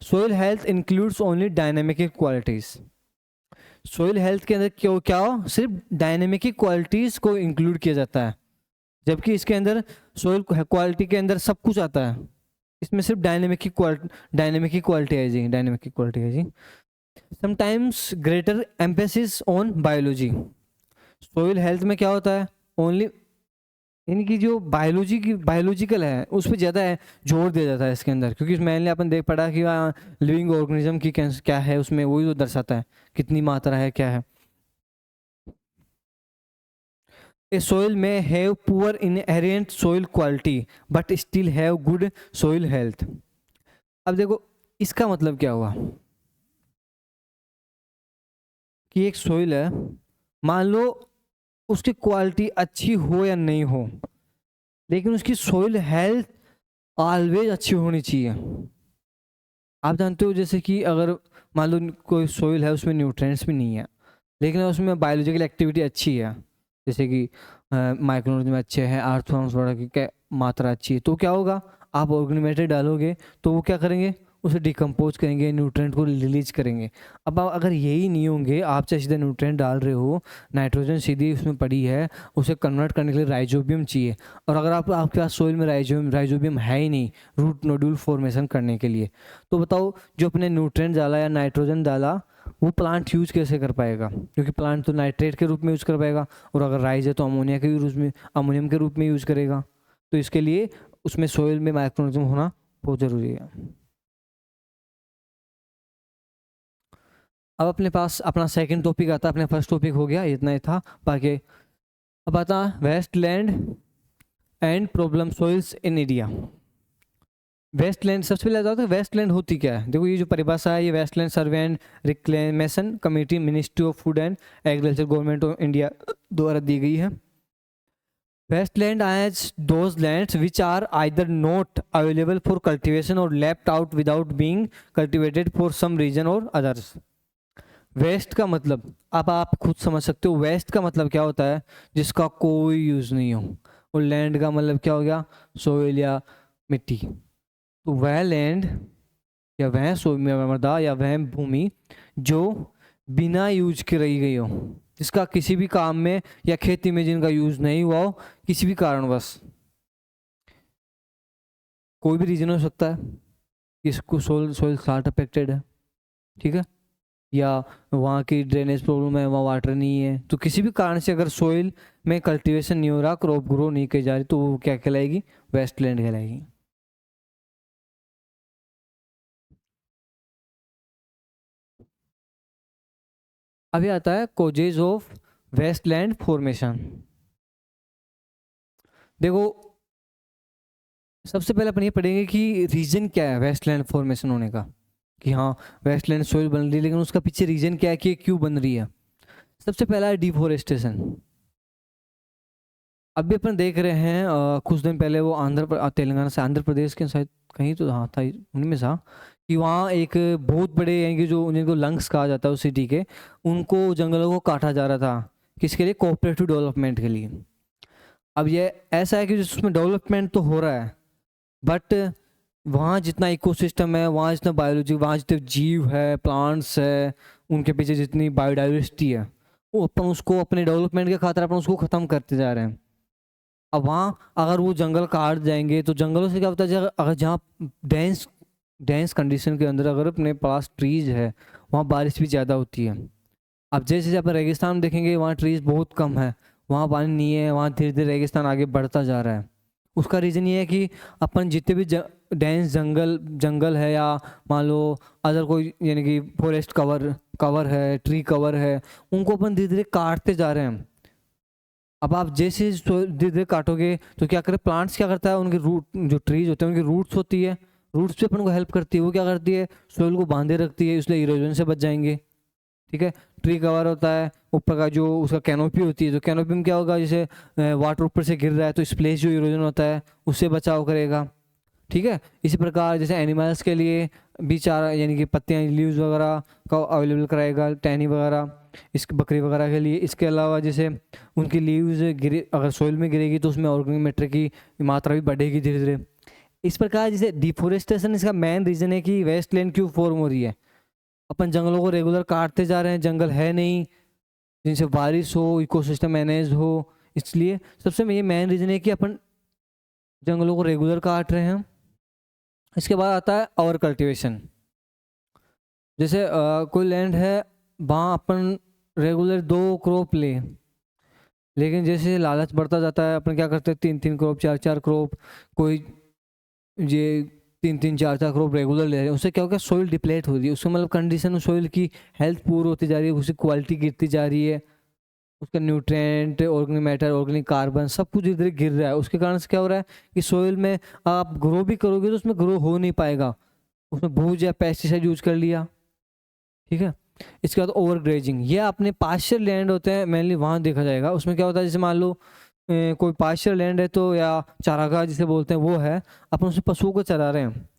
Soil health includes only dynamic qualities, soil health के अंदर क्यों क्या हो, सिर्फ डायनेमिक क्वालिटीज को इंक्लूड किया जाता है, जबकि इसके अंदर सोइल क्वालिटी के अंदर सब कुछ आता है, इसमें सिर्फ डायनेमिक की क्वालिटी है जी, डायनेमिक की क्वालिटी है जी। Sometimes greater emphasis on biology, soil health में क्या होता है, ओनली यानी कि जो बायोलॉजिकल है उस पर ज़्यादा जोर दिया जाता है इसके अंदर, क्योंकि मेनली अपन देख पड़ा कि लिविंग ऑर्गेनिज्म की क्या है उसमें, वही तो दर्शाता है कितनी मात्रा है क्या है। A soil may have poor inherent soil quality but still have good soil health। अब देखो इसका मतलब क्या हुआ कि एक सोइल है, मान लो उसकी क्वालिटी अच्छी हो या नहीं हो, लेकिन उसकी सोइल हेल्थ ऑलवेज अच्छी होनी चाहिए। आप जानते हो जैसे कि अगर मान लो कोई सोइल है उसमें न्यूट्रिएंट्स भी नहीं है लेकिन उसमें बायोलॉजिकल एक्टिविटी अच्छी है, जैसे कि माइक्रोऑर्गेनिज्म अच्छे हैं, अर्थवर्म्स वगैरह की मात्रा अच्छी है, तो क्या होगा, आप ऑर्गेनिक मैटर डालोगे तो वो क्या करेंगे, उसे डिकम्पोज करेंगे, न्यूट्रिएंट को रिलीज करेंगे। अब अगर यही नहीं होंगे, आप चाहे सीधे न्यूट्रिएंट डाल रहे हो, नाइट्रोजन सीधी उसमें पड़ी है, उसे कन्वर्ट करने के लिए राइजोबियम चाहिए, और अगर आपके पास सोइल में राइजोबियम है ही नहीं रूट नोड्यूल फॉर्मेशन करने के लिए, तो बताओ जो अपने न्यूट्रिएंट डाला या नाइट्रोजन डाला वो प्लांट यूज कैसे कर पाएगा, क्योंकि प्लांट तो नाइट्रेट के रूप में यूज कर पाएगा, और अगर राइज है तो अमोनिया के रूप में, अमोनियम के रूप में यूज करेगा। तो इसके लिए उसमें सोइल में माइक्रोऑर्गेनिज्म होना बहुत जरूरी है। अब अपने पास अपना सेकंड टॉपिक आता है, अपने फर्स्ट टॉपिक हो गया इतना ही था, बाकी अब आता wasteland and problem soils in India. Wasteland सबसे पहले आता है, वेस्टलैंड होती क्या है, देखो ये जो परिभाषा है, ये wasteland survey and reclamation committee ministry of food and agriculture government of India द्वारा दी गई है। Wasteland as those lands which are either not available for cultivation और left out without being cultivated for some reason और others. Waste का मतलब अब आप खुद समझ सकते हो, वेस्ट का मतलब क्या होता है, जिसका कोई यूज नहीं हो, और लैंड का मतलब क्या हो गया, सोइल या मिट्टी। तो वह लैंड या वह मृदा या वह भूमि जो बिना यूज के रही गई हो, जिसका किसी भी काम में या खेती में जिनका यूज नहीं हुआ हो किसी भी कारणवश, कोई भी रीजन हो सकता है, इसको सोइल साल्ट अफेक्टेड है, ठीक है, या वहाँ की ड्रेनेज प्रॉब्लम है, वहाँ वाटर नहीं है, तो किसी भी कारण से अगर सोइल में कल्टीवेशन नहीं हो रहा, क्रॉप ग्रो नहीं की जा रही, तो वो क्या कहलाएगी? वेस्टलैंड कहलाएगी। अभी आता है कोजेज ऑफ वेस्टलैंड फॉर्मेशन। देखो, सबसे पहले अपन ये पढ़ेंगे कि रीजन क्या है वेस्टलैंड फॉर्मेशन होने का, कि हाँ वेस्टलैंड सोइल बन रही है, लेकिन उसका पीछे रीजन क्या है कि ये क्यों बन रही है। सबसे पहला है डिफोरेस्टेशन। अभी अपन देख रहे हैं कुछ दिन पहले वो तेलंगाना से आंध्र प्रदेश के शायद कहीं तो हाँ था, उनमें था कि वहाँ एक बहुत बड़े यानी कि जो जिनको लंग्स कहा जाता है उस सिटी के, उनको जंगलों को काटा जा रहा था, किसके लिए? कोऑपरेटिव डेवलपमेंट के लिए। अब ये ऐसा है कि जिसमें डेवलपमेंट तो हो रहा है, बट वहाँ जितना इकोसिस्टम है, वहाँ जितना बायोलॉजी, वहाँ जितने जीव है, प्लांट्स है, उनके पीछे जितनी बायोडाइवर्सिटी है, वो अपन उसको अपने डेवलपमेंट के खातिर अपन उसको ख़त्म करते जा रहे हैं। अब वहाँ अगर वो जंगल काट जाएंगे तो जंगलों से क्या होता है, अगर जहाँ डेंस डेंस कंडीशन के अंदर अगर अपने पास ट्रीज है, वहाँ बारिश भी ज़्यादा होती है। अब जैसे जैसे अपन रेगिस्तान में देखेंगे, वहाँ ट्रीज बहुत कम है, वहाँ पानी नहीं है, वहाँ धीरे धीरे रेगिस्तान आगे बढ़ता जा रहा है। उसका रीज़न ये है कि अपन जितने भी डेंस जंगल जंगल है, या मान लो अदर कोई यानी कि फॉरेस्ट कवर कवर है, ट्री कवर है, उनको अपन धीरे धीरे काटते जा रहे हैं। अब आप जैसे धीरे धीरे काटोगे तो क्या करे, प्लांट्स क्या करता है, उनके रूट, जो ट्रीज होते हैं उनकी रूट्स होती है, रूट्स भी अपन को हेल्प करती है, वो क्या करती है, सोइल को बांधे रखती है, इसलिए इरोजन से बच जाएंगे। ठीक है, ट्री कवर होता है, ऊपर का जो उसका कैनोपी होती है, तो कैनोपी में क्या होगा, जैसे वाटर ऊपर से गिर रहा है तो स्प्लेश जो इरोजन होता है उससे बचाव करेगा। ठीक है, इसी प्रकार जैसे एनिमल्स के लिए भी चारा यानी कि पत्तियाँ, लीव्स वगैरह का अवेलेबल कराएगा, टहनी वगैरह, इस बकरी वगैरह के लिए। इसके अलावा जैसे उनकी लीव्स गिरे, अगर सोइल में गिरेगी तो उसमें ऑर्गेनिक मैटर की मात्रा भी बढ़ेगी धीरे धीरे। इस प्रकार जैसे डिफोरेस्टेशन इसका मेन रीज़न है कि वेस्टलैंड क्यों फॉर्म हो रही है। अपन जंगलों को रेगुलर काटते जा रहे हैं, जंगल है नहीं जिनसे बारिश हो, इकोसिस्टम मैनेज हो, इसलिए सबसे ये मेन रीज़न है कि अपन जंगलों को रेगुलर काट रहे हैं। इसके बाद आता है ओवर कल्टिवेशन। जैसे कोई लैंड है, वहाँ अपन रेगुलर 2 क्रॉप ले, लेकिन जैसे लालच बढ़ता जाता है अपन क्या करते हैं, 3-3 क्रॉप, 4-4 क्रॉप, कोई ये 3-3 4-4 क्रॉप रेगुलर ले रहे हैं। उससे क्या होगा, सोइल डिप्लेट हो रही है, उसका मतलब कंडीशन सोइल की हेल्थ पूर होती जा रही है, उसकी क्वालिटी गिरती जा रही है, उसका nutrient, organic matter, organic carbon सब कुछ धीरे धीरे गिर रहा है। उसके कारण से क्या हो रहा है कि सोइल में आप ग्रो भी करोगे तो उसमें ग्रो हो नहीं पाएगा, उसमें बहुत या पेस्टिसाइड यूज कर लिया। ठीक है, इसके बाद ओवर ग्रेजिंग, ये अपने पास्चर लैंड होते हैं मेनली, वहाँ देखा जाएगा। उसमें क्या होता है, जैसे मान लो कोई पास्चर लैंड है तो, या चारागाह जिसे बोलते हैं वो है, अपन उसमें पशुओं को चरा रहे हैं,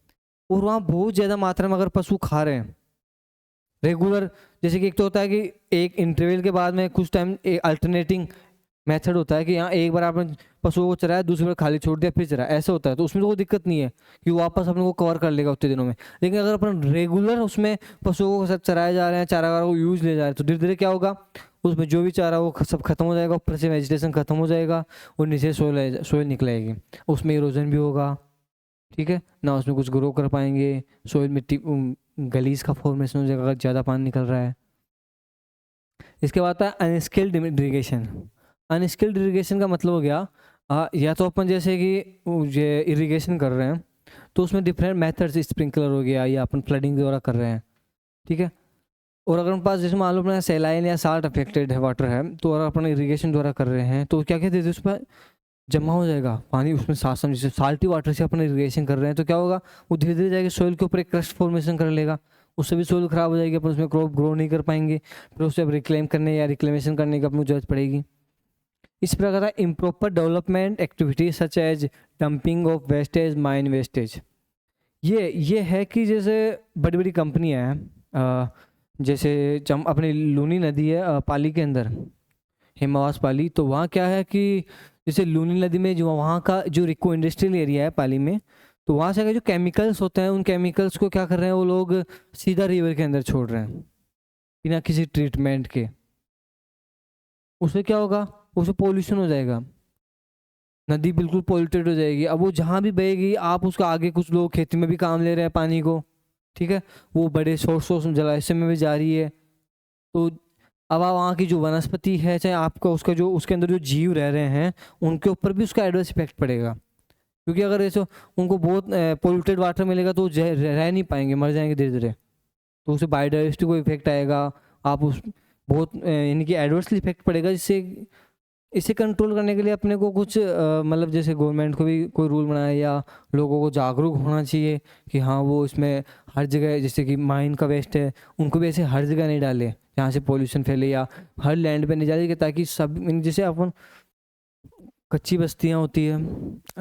और वहाँ बहुत ज़्यादा मात्रा में अगर पशु खा रहे हैं रेगुलर, जैसे कि एक तो होता है कि एक इंटरवल के बाद में कुछ टाइम अल्टरनेटिंग मेथड होता है कि यहाँ एक बार आपने पशुओं को चराया, दूसरी बार खाली छोड़ दिया, फिर चराया, ऐसा होता है, तो उसमें तो कोई दिक्कत नहीं है कि वो वापस अपने को कवर कर लेगा उतने दिनों में। लेकिन अगर अपन रेगुलर उसमें पशुओं को सब चराए जा रहे हैं, चारागाह को यूज ले जा रहे हैं, तो धीरे धीरे क्या होगा, उसमें जो भी चारा वो सब खत्म हो जाएगा, ऊपर से वेजिटेशन खत्म हो जाएगा, और नीचे सोयल सोयल निकलेगी, उसमें इरोजन भी होगा। ठीक है ना, उसमें कुछ ग्रो कर पाएंगे, सोयल मिट्टी गलीज का फॉर्मेशन हो जाएगा अगर ज़्यादा पानी निकल रहा है। इसके बाद आता है अनस्किल्ड इरिगेशन। अनस्किल्ड इरिगेशन का मतलब हो गया, या तो अपन जैसे कि ये इरिगेशन कर रहे हैं तो उसमें डिफरेंट मेथड्स, स्प्रिंकलर हो गया, या अपन फ्लडिंग द्वारा कर रहे हैं। ठीक है, और अगर हमारे पास जैसे मान लो अपना सेलाइन या साल्ट अफेक्टेड है वाटर है, तो अगर अपन इरिगेशन द्वारा कर रहे हैं तो क्या कहते हैं, उस पर जमा हो जाएगा पानी, उसमें साथ साथ जैसे साल्टी वाटर से अपन इरिगेशन कर रहे हैं तो क्या होगा, वो धीरे धीरे जाके सोइल के ऊपर एक क्रस्ट फॉर्मेशन कर लेगा, उससे भी सोइल खराब हो जाएगी, अपन उसमें क्रॉप ग्रो नहीं कर पाएंगे, फिर उससे अब रिक्लेम करने या रिक्लेमेशन करने की अपनी जरूरत पड़ेगी। इस प्रकार improper development activities such as dumping of wastage, mine wastage, ये है कि जैसे बड़ी बड़ी कंपनियां हैं, जैसे अपनी लूनी नदी है पाली के अंदर, हिमावास पाली, तो वहाँ क्या है कि जैसे लूनी नदी में जो वहाँ का जो रिको इंडस्ट्रियल एरिया है पाली में, तो वहाँ से जो केमिकल्स होते हैं उन केमिकल्स को क्या कर रहे हैं वो लोग, सीधा रिवर के अंदर छोड़ रहे हैं बिना किसी ट्रीटमेंट के। उससे क्या होगा, उससे पोल्यूशन हो जाएगा, नदी बिल्कुल पोल्यूटेड हो जाएगी। अब वो जहाँ भी बहेगी, आप उसका आगे कुछ लोग खेती में भी काम ले रहे हैं पानी को, ठीक है, वो बड़े सोर्स जलाशय में भी जा रही है। तो अब आप वहाँ की जो वनस्पति है, चाहे आपका उसका जो उसके अंदर जो जीव रह रहे हैं, उनके ऊपर भी उसका एडवर्स इफेक्ट पड़ेगा। क्योंकि अगर ऐसे उनको बहुत पोल्यूटेड वाटर मिलेगा तो वो रह नहीं पाएंगे, मर जाएंगे धीरे धीरे। तो उससे बायोडाइवर्सिटी को इफेक्ट आएगा। आप उस बहुत यानी कि एडवर्सली इफेक्ट पड़ेगा, जिससे इसे कंट्रोल करने के लिए अपने को कुछ मतलब जैसे गवर्नमेंट को भी कोई रूल बनाए, या लोगों को जागरूक होना चाहिए कि हाँ वो इसमें हर जगह, जैसे कि माइन का वेस्ट है उनको भी ऐसे हर जगह नहीं डाले जहाँ से पोल्यूशन फैले, या हर लैंड पे नहीं डाले, ताकि सब जैसे अपन कच्ची बस्तियाँ होती है,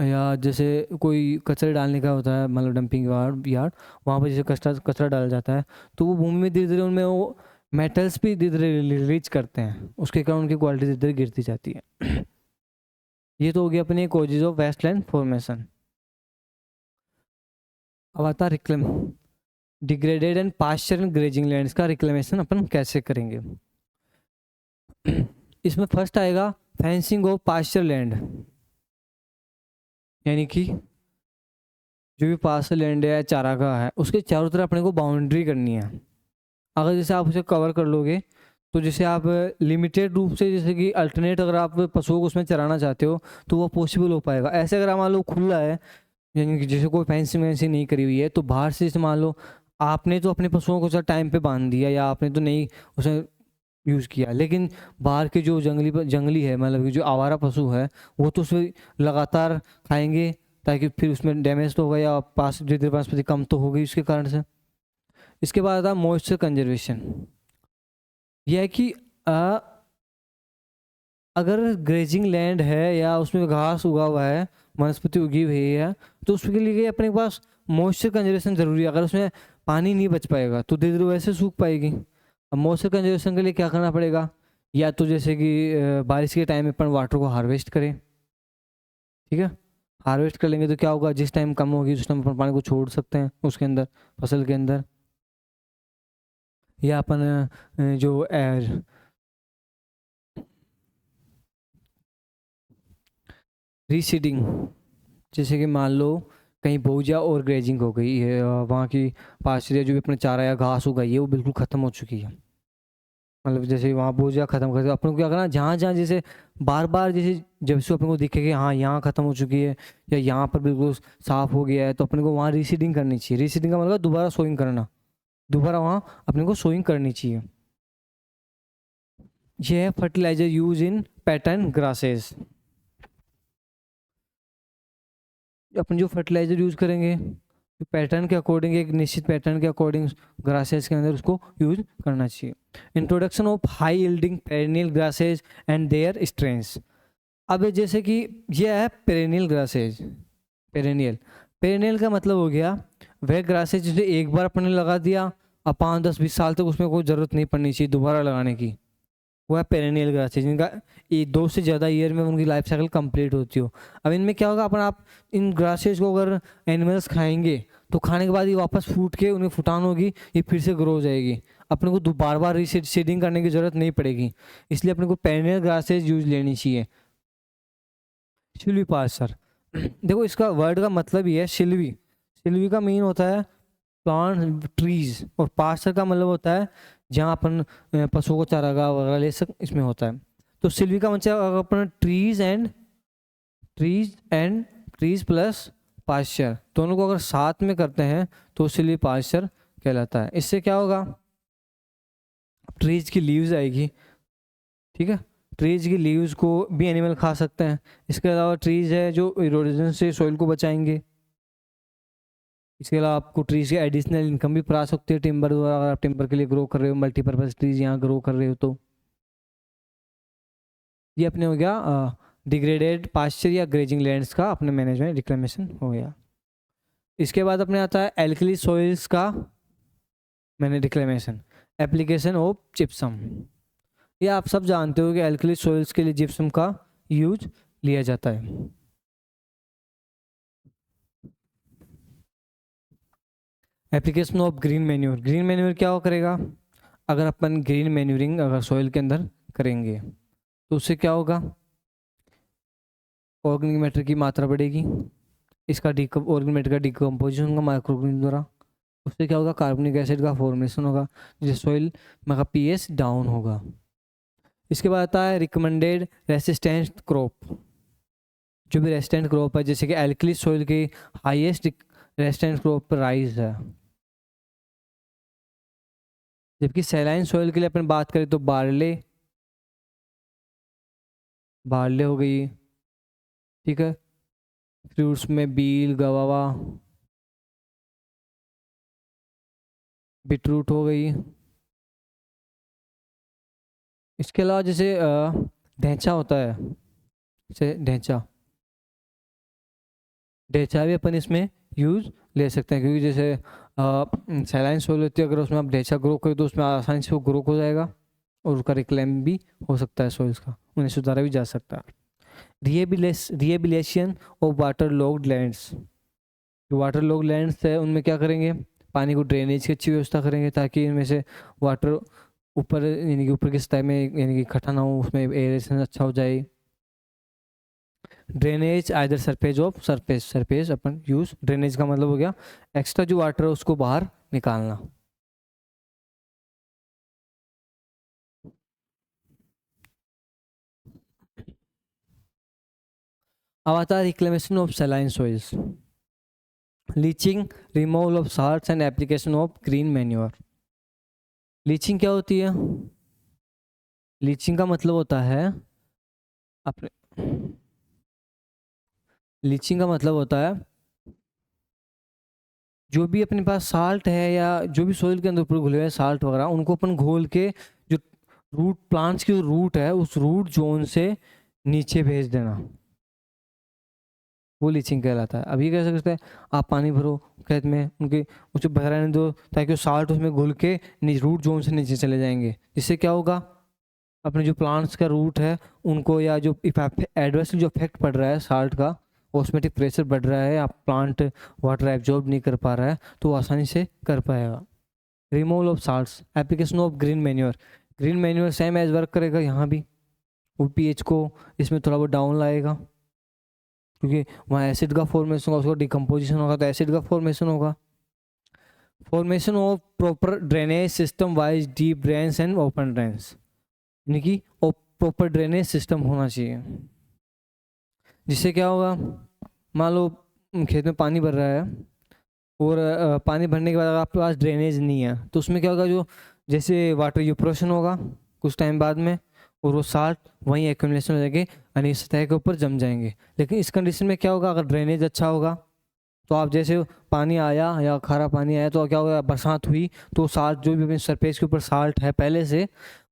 या जैसे कोई कचरे डालने का होता है, मतलब डंपिंग यार्ड यार्ड, वहाँ पर जैसे कचरा कचरा डाला जाता है, तो वो भूमि में धीरे धीरे उनमें वो मेटल्स भी धीरे धीरे रिलीज करते हैं, उसके कारण उनकी क्वालिटी धीरे धीरे गिरती जाती है। ये तो हो गया अपने कॉजेज ऑफ वेस्टलैंड फॉर्मेशन। अब आता reclaim degraded and pasture and grazing lands का रिक्लेमेशन अपन कैसे करेंगे। इसमें फर्स्ट आएगा फेंसिंग ऑफ पास्चर लैंड, यानी कि जो भी पास्चर लैंड है, चारागाह है, उसके चारों तरफ अपने को बाउंड्री करनी है। अगर जैसे आप उसे कवर कर लोगे तो जैसे आप लिमिटेड रूप से, जैसे कि अल्टरनेट अगर आप पशुओं को उसमें चराना चाहते हो तो वो पॉसिबल हो पाएगा। ऐसे अगर मान लो खुला है, यानी कि जैसे कोई फेंसिंग वेंसिंग नहीं करी हुई है, तो बाहर से जैसे मान लो आपने तो अपने पशुओं को टाइम पे बांध दिया, या आपने तो नहीं उसे यूज़ किया, लेकिन बाहर के जो जंगली है, मतलब कि जो आवारा पशु है, वो तो उसे लगातार खाएंगे, ताकि फिर उसमें डैमेज तो होगा, या पास धीरे धीरे वनस्पति कम तो होगी उसके कारण से। इसके बाद आता मॉइस्चर कंजर्वेशन। यह है कि अगर ग्रेजिंग लैंड है या उसमें घास उगा हुआ है, वनस्पति उगी हुई है, तो उसके लिए अपने पास मॉइस्चर कंजर्वेशन जरूरी है। अगर उसमें पानी नहीं बच पाएगा तो धीरे धीरे वैसे सूख पाएगी। अब मॉइस्चर कंजर्वेशन के लिए क्या करना पड़ेगा, या तो जैसे कि बारिश के टाइम में अपन वाटर को हार्वेस्ट करें, ठीक है। हार्वेस्ट कर लेंगे तो क्या होगा, जिस टाइम कम होगी उस टाइम अपन पानी को छोड़ सकते हैं उसके अंदर, फसल के अंदर। या अपन जो रीसीडिंग, जैसे कि मान लो कहीं बोझा और ग्रेजिंग हो गई है, वहाँ की पाचड़ियाँ जो भी अपने चारा या घास उगाई है वो बिल्कुल ख़त्म हो चुकी है। मतलब जैसे वहाँ बोझा ख़त्म कर, अपन को क्या करना, जहाँ जहाँ जैसे बार बार जैसे जब से अपन को दिखे कि हाँ यहाँ ख़त्म हो चुकी है, या यहाँ पर बिल्कुल साफ़ हो गया है, तो अपन को वहाँ रीसीडिंग करनी चाहिए। रीसीडिंग का मतलब दोबारा सोइंग करना, दोबारा वहाँ अपने को सोइंग करनी चाहिए। ये है fertiliser use in pattern grasses. अपन जो फर्टिलाइजर यूज़ करेंगे पैटर्न के अकॉर्डिंग, एक निश्चित पैटर्न के अकॉर्डिंग ग्रासेस के अंदर उसको यूज करना चाहिए। Introduction of high yielding perennial grasses and their strengths. अब जैसे कि यह है पेरेनियल ग्रासेज। पेरेनियल पेरेनियल का मतलब हो गया वह ग्रासेज जिसे एक बार अपने लगा दिया, अब 5, 10, 20 साल तक उसमें कोई ज़रूरत नहीं पड़नी चाहिए दोबारा लगाने की, वो है पेरेनियल ग्रासेज, जिनका 2 से ज़्यादा ईयर में उनकी लाइफ साइकिल कंप्लीट होती हो। अब इनमें क्या होगा, अपन आप इन ग्रासेज को अगर एनिमल्स खाएंगे तो खाने के बाद ये वापस फूट के उन्हें फुटान होगी, ये फिर से ग्रो हो जाएगी, अपने को बार बार रीसीडिंग करने की ज़रूरत नहीं पड़ेगी। इसलिए अपने को पेरेनियल ग्रासेज यूज लेनी चाहिए। शिल्वी पार्सर, देखो इसका वर्ड का मतलब ही है शिल्वी। शिल्वी का मीन होता है प्लांट ट्रीज, और पार्सर का मतलब होता है जहाँ अपन पशुओं को चारागाह वगैरह ले सक, इसमें होता है। तो सिल्वी का मतलब अगर अपन trees and trees plus pasture दोनों को अगर साथ में करते हैं तो सिल्वी पास्चर कहलाता है। इससे क्या होगा, ट्रीज की लीव्स आएगी, ठीक है। ट्रीज की लीव्स को भी एनिमल खा सकते हैं। इसके अलावा ट्रीज है जो इरोजन से सॉइल को बचाएंगे। इसके अलावा आपको ट्रीज की एडिशनल इनकम भी प्राप्त सकती है टिम्बर द्वारा, अगर आप टिम्बर के लिए ग्रो कर रहे हो, मल्टीपर्पज ट्रीज यहाँ ग्रो कर रहे हो तो। ये अपने हो गया डिग्रेडेड पास्चर या ग्रेजिंग लैंड्स का अपने मैनेजमेंट रिक्लेमेशन हो गया। इसके बाद अपने आता है एल्कली सॉइल्स का मैंने रिक्लेमेशन, एप्लीकेशन ऑफ जिप्सम। ये आप सब जानते हो कि एल्कली सॉइल्स के लिए जिप्सम का यूज लिया जाता है। Application of green manure. Green manure क्या हो करेगा, अगर अपन ग्रीन मैन्यूरिंग अगर सॉइल के अंदर करेंगे तो उससे क्या होगा, ऑर्गेनिक मैटर की मात्रा बढ़ेगी, इसका ऑर्गेनिक मैटर का डिकम्पोजिशन होगा माइक्रोऑर्गेनिज्म द्वारा, उससे क्या होगा, कार्बनिक एसिड का फॉर्मेशन होगा, जिससे सॉइल में का पीएच डाउन होगा। इसके बाद आता है रिकमेंडेड रेसिस्टेंट क्रॉप। जो भी रेसिस्टेंट क्रॉप है, जैसे कि एल्कली सॉइल की हाईएस्ट रेसिस्टेंट क्रॉप पर राइस है, जबकि सैलाइन सॉइल के लिए अपन बात करें तो बार्ले, बार्ले हो गई, ठीक है। फ्रूट्स में बील, गवावा, बीटरूट हो गई। इसके अलावा जैसे ढैंचा होता है, जैसे ढैंचा, ढैंचा भी अपन इसमें यूज़ ले सकते हैं, क्योंकि जैसे सैलाइन सोल होती है, अगर उसमें आप ढैंचा ग्रो करें तो उसमें आसानी से वो ग्रो हो जाएगा और उसका रिक्लेम भी हो सकता है सोइल्स का, उन्हें सुधारा भी जा सकता है। Rehabilitation of water logged lands. जो वाटर लॉग्ड लैंड्स है उनमें क्या करेंगे, पानी को ड्रेनेज की अच्छी व्यवस्था करेंगे, ताकि इनमें से वाटर ऊपर, यानी कि ऊपर की सतह में यानी कि इकट्ठा ना हो, उसमें एरेशन अच्छा हो जाए। Drainage either surface of surface, surface upon use, drainage का मतलब हो गया एक्स्ट्रा जो वाटर है उसको बाहर निकालना। अब आता है reclamation of saline soils, leaching, removal of salts and application of green manure. Leaching क्या होती है? लीचिंग का मतलब होता है अपने, लीचिंग का मतलब होता है जो भी अपने पास साल्ट है या जो भी सोइल के अंदर ऊपर घुले हुए साल्ट वगैरह, उनको अपन घोल के जो रूट, प्लांट्स की जो रूट है उस रूट जोन से नीचे भेज देना, वो लीचिंग कहलाता है। अभी कैसे करते हैं, आप पानी भरो खेत में, उनके उसे बह रहने दो ताकि वो साल्ट उसमें घुल के रूट जोन से नीचे चले जाएंगे। जिससे क्या होगा, अपने जो प्लांट्स का रूट है उनको, या जो एडवर्सली जो इफेक्ट पड़ रहा है साल्ट का, ऑस्मेटिक प्रेशर बढ़ रहा है, आप प्लांट वाटर एब्जॉर्ब नहीं कर पा रहा है, तो वो आसानी से कर पाएगा। Removal of salts, application of green manure. Green manure same as work करेगा यहाँ भी, वो पीएच को इसमें थोड़ा बहुत डाउन लाएगा, क्योंकि वहाँ एसिड का फॉर्मेशन होगा, उसका डिकम्पोजिशन होगा तो एसिड का फॉर्मेशन होगा। Formation of proper drainage system wise deep drains and open drains, यानी कि प्रॉपर ड्रेनेज सिस्टम होना चाहिए। जिससे क्या होगा, मान लो खेत में पानी भर रहा है और पानी भरने के बाद अगर आपके पास ड्रेनेज नहीं है तो उसमें क्या होगा, जो जैसे वाटर यूप्रोशन होगा कुछ टाइम बाद में, और वो साल्ट वहीं एक्यूमुलेशन हो जाएंगे यानी सतह के ऊपर जम जाएंगे। लेकिन इस कंडीशन में क्या होगा, अगर ड्रेनेज अच्छा होगा तो आप जैसे पानी आया या खारा पानी आया तो क्या होगा, बरसात हुई तो साल्ट जो भी अपने सरफेस के ऊपर साल्ट है पहले से,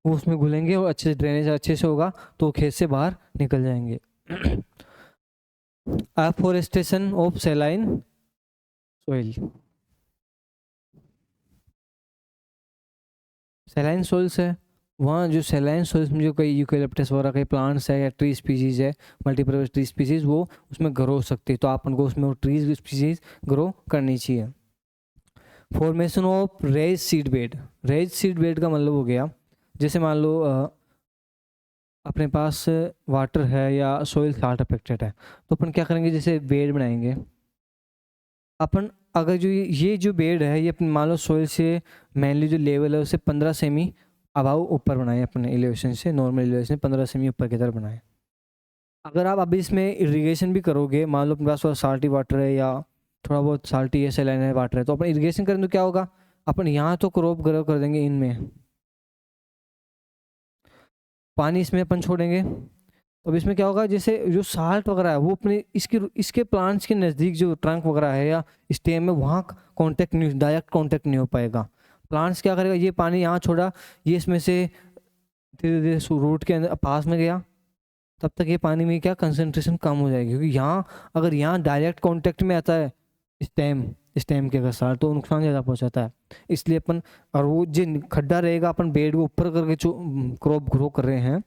वो उसमें घुलेंगे और अच्छे से ड्रेनेज अच्छे से होगा तो खेत से बाहर निकल जाएंगे। Afforestation of saline soil. Saline soils है, वहाँ जो सैलाइन सोइल्स में जो कई यूकेलिप्टस वगैरह कई प्लांट्स है या ट्री स्पीसीज है, मल्टीपर्पज ट्री स्पीसीज, वो उसमें ग्रो हो सकती है, तो आप उनको उसमें वो ट्री स्पीसीज ग्रो करनी चाहिए। Formation of raise seed bed. Raise seed bed का मतलब हो गया, जैसे मान लो अपने पास वाटर है या सोइल साल्ट अफेक्टेड है, तो अपन क्या करेंगे, जैसे बेड बनाएंगे अपन। अगर जो ये जो बेड है ये अपन मान लो सोइल से मेनली जो लेवल है उसे 15 सेमी अबाव ऊपर बनाए, अपने एलिवेशन से, नॉर्मल एलिवेशन 15 सेमी ऊपर की तरफ बनाए। अगर आप अभी इसमें इरिगेशन भी करोगे, मान लो अपने पास थोड़ा साल्टी वाटर है या थोड़ा बहुत साल्टी है सैलाइन वाटर है, तो अपन इरिगेशन करें तो क्या होगा, अपन यहाँ तो क्रॉप ग्रो कर देंगे, इनमें पानी इसमें अपन छोड़ेंगे, तो अब इसमें क्या होगा, जैसे जो साल्ट वगैरह है वो अपने इसके इसके प्लांट्स के नज़दीक जो ट्रंक वगैरह है या स्टेम में, वहाँ कांटेक्ट नहीं, डायरेक्ट कांटेक्ट नहीं हो पाएगा। प्लांट्स क्या करेगा, ये पानी यहाँ छोड़ा, ये इसमें से धीरे धीरे रूट के अंदर पास में गया, तब तक ये पानी में क्या कंसंट्रेशन कम हो जाएगी, क्योंकि यहाँ अगर यहाँ डायरेक्ट कांटेक्ट में आता है स्टेम, स्टेम के अगर साल्ट, तो नुकसान ज़्यादा पहुँचाता है। इसलिए अपन, और वो जो खड्डा रहेगा अपन बेड को ऊपर करके जो क्रॉप ग्रो कर रहे हैं,